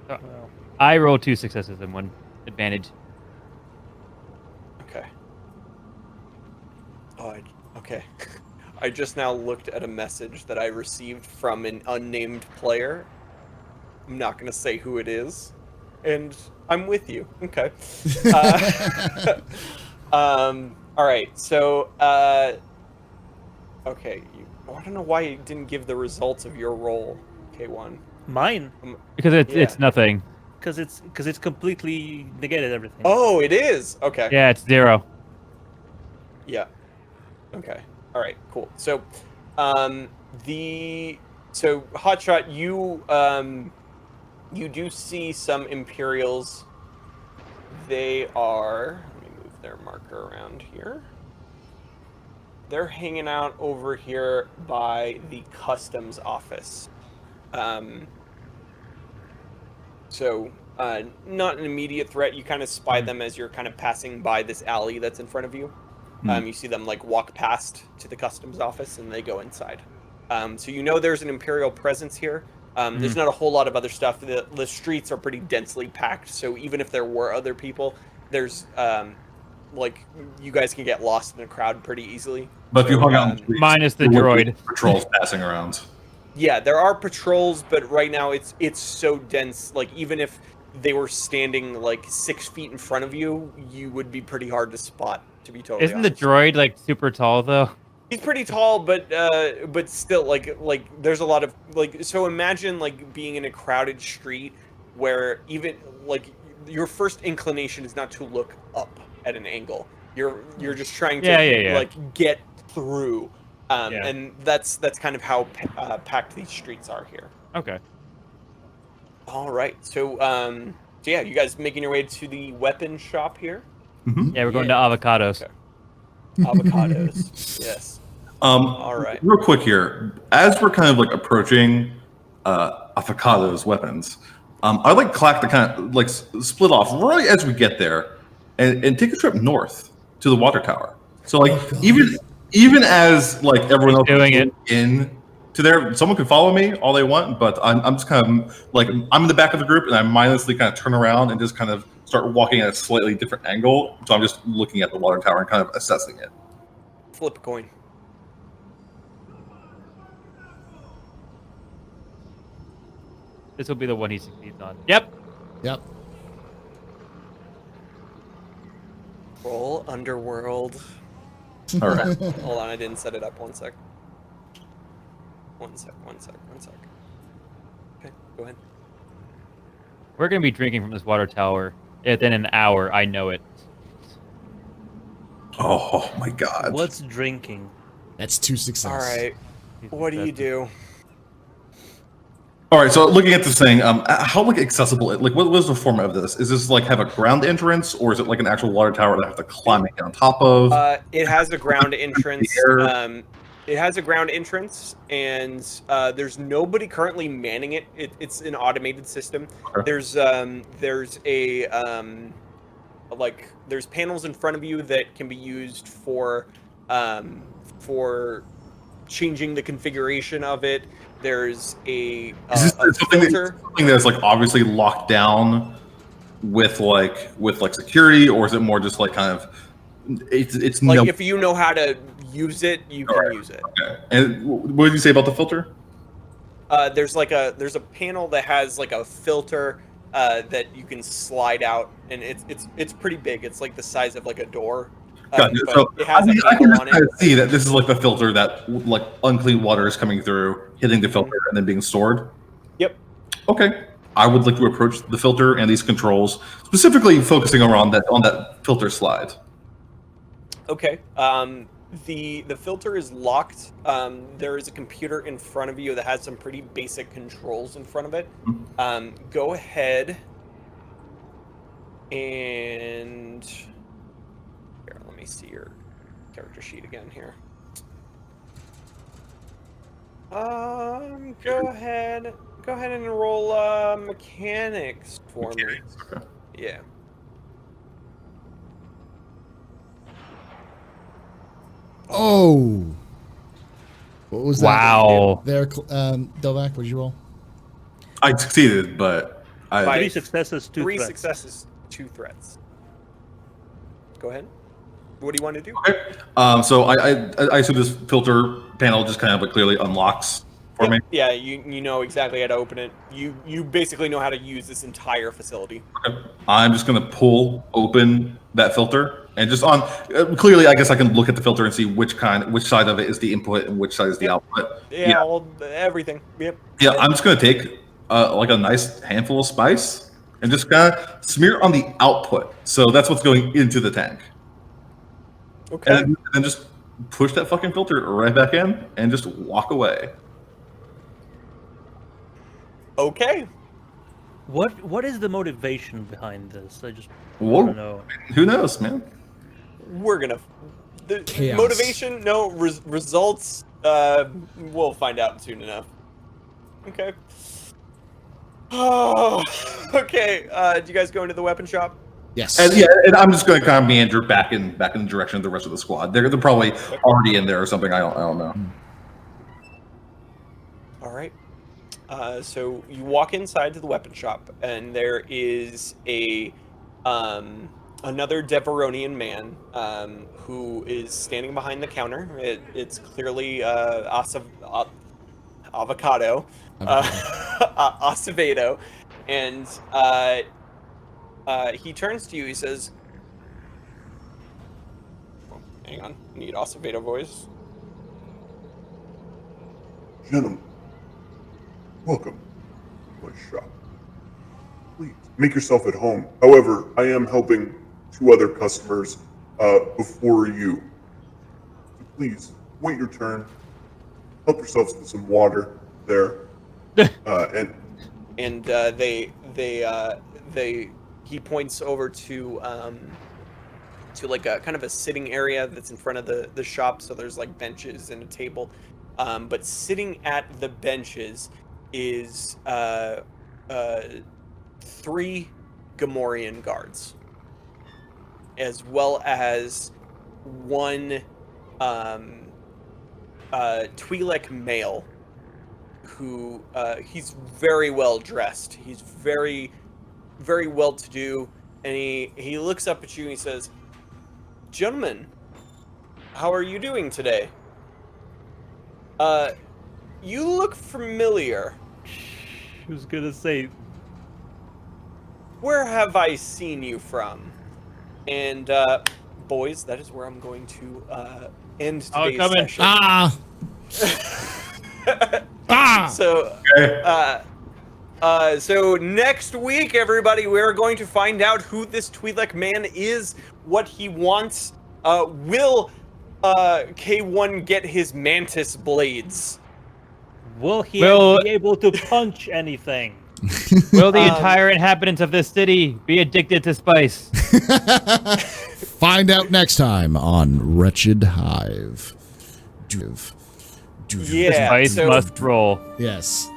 Uh, Wow. I rolled 2 successes and 1 advantage. Okay. Okay. I just now looked at a message that I received from an unnamed player. I'm not gonna say who it is, and I'm with you. Okay. All right. So, okay. I don't know why you didn't give the results of your roll, K1. Mine, Because it's nothing. because it's completely negated everything. Oh, it is. Okay. Yeah, it's 0. Yeah. Okay. All right. Cool. So, Hotshot, you do see some Imperials. They are. Let me move their marker around here. They're hanging out over here by the customs office. Not an immediate threat. You kind of spy them as you're kind of passing by this alley that's in front of you. You see them like walk past to the customs office and they go inside. So you know there's an Imperial presence here. There's not a whole lot of other stuff. The streets are pretty densely packed. So even if there were other people, there's like you guys can get lost in a crowd pretty easily. But if you hung out on the streets, minus the there would be droid. patrols passing around. Yeah, there are patrols, but right now it's so dense. Like even if they were standing like 6 feet in front of you, you would be pretty hard to spot. To be totally Isn't honest. the droid like super tall though? He's pretty tall, but still like there's a lot of like. So imagine like being in a crowded street where even like your first inclination is not to look up at an angle. You're just trying to like get through. And that's kind of how packed these streets are here. Okay. All right, so yeah, you guys making your way to the weapon shop here. Yeah, we're going to avocados. Okay. Avocados, yes. All right. Real quick here, as we're kind of like approaching avocados weapons, I'd like Clack to kind of like split off right as we get there, and take a trip north to the water tower. So like even as like everyone else doing it in to there, someone can follow me all they want, but I'm just kind of like I'm in the back of the group and I mindlessly kind of turn around and just kind of start walking at a slightly different angle. So I'm just looking at the water tower and kind of assessing it. Flip a coin. This will be the one he succeeds on. Yep. Roll Underworld. All right. Hold on, I didn't set it up. One sec. Okay, go ahead. We're gonna be drinking from this water tower within an hour. I know it. Oh my god. What's drinking? That's 2 success. All right. What do you do? All right, so looking at this thing, how like accessible? Like, what was the format of this? Is this like have a ground entrance, or is it like an actual water tower that I have to climb on top of? It has a ground entrance. It has a ground entrance, and there's nobody currently manning it. It's an automated system. Okay. There's there's panels in front of you that can be used for changing the configuration of it. There's a something that's like obviously locked down with security, or is it more just like kind of it's like no... if you know how to use it, you can use it. Okay. And what did you say about the filter? There's a panel that has like a filter that you can slide out, and it's pretty big. It's like the size of like a door. So it has I can just on kind it. of see that this is like the filter that like unclean water is coming through, hitting the filter, and then being stored. Yep. Okay. I would like to approach the filter and these controls, specifically focusing on that filter slide. Okay. The filter is locked. There is a computer in front of you that has some pretty basic controls in front of it. Go ahead and here, let me see your character sheet again here. Go ahead and roll mechanics for me. Okay. Yeah. Oh. What was that? Wow. There, Delvac, what did you roll? I succeeded, but I 3 successes, 2 Three threats. successes, 2 threats. Go ahead. What do you want to do? okay. So I assume this filter panel just kind of like clearly unlocks for me. Yeah, you know exactly how to open it. You basically know how to use this entire facility. Okay. I'm just gonna pull open that filter and just on clearly, I guess I can look at the filter and see which side of it is the input and which side is the output. Yeah, well, everything. Yep. Yeah, I'm just gonna take like a nice handful of spice and just kind of smear on the output. So that's what's going into the tank. Okay. And then just push that fucking filter right back in and just walk away. Okay. What is the motivation behind this? I just Whoa. want to know. Who knows, man? We're gonna. The Chaos. motivation, no results. We'll find out soon enough. Okay. Oh, okay. Do you guys go into the weapon shop? Yes. And yeah, and I'm just going to kind of meander back in the direction of the rest of the squad. They're probably already in there or something. I don't know. All right. So you walk inside to the weapon shop, and there is a another Deveronian man who is standing behind the counter. It's clearly avocado, Acevedo, and he turns to you. He says, oh, "Hang on, I need Acevedo voice." Gentlemen, welcome to my shop. Please make yourself at home. However, I am helping 2 other customers before you. So please wait your turn. Help yourselves with some water there. And he points over to like a kind of a sitting area that's in front of the shop. So there's like benches and a table, but sitting at the benches is 3 Gamorrean guards, as well as 1 Twi'lek male who he's very well dressed. He's very, very well to do, and he looks up at you and he says, "Gentlemen, how are you doing today? You look familiar. I was gonna say, Where have I seen you from?" And boys, that is where I'm going to end today's session. So, so next week, everybody, we're going to find out who this Twi'lek man is, what he wants. Will K1 get his mantis blades? will he Will- be able to punch anything? Will the entire inhabitants of this city be addicted to spice? Find out next time on Wretched Hive. Yeah, Spice so- must roll. Yes.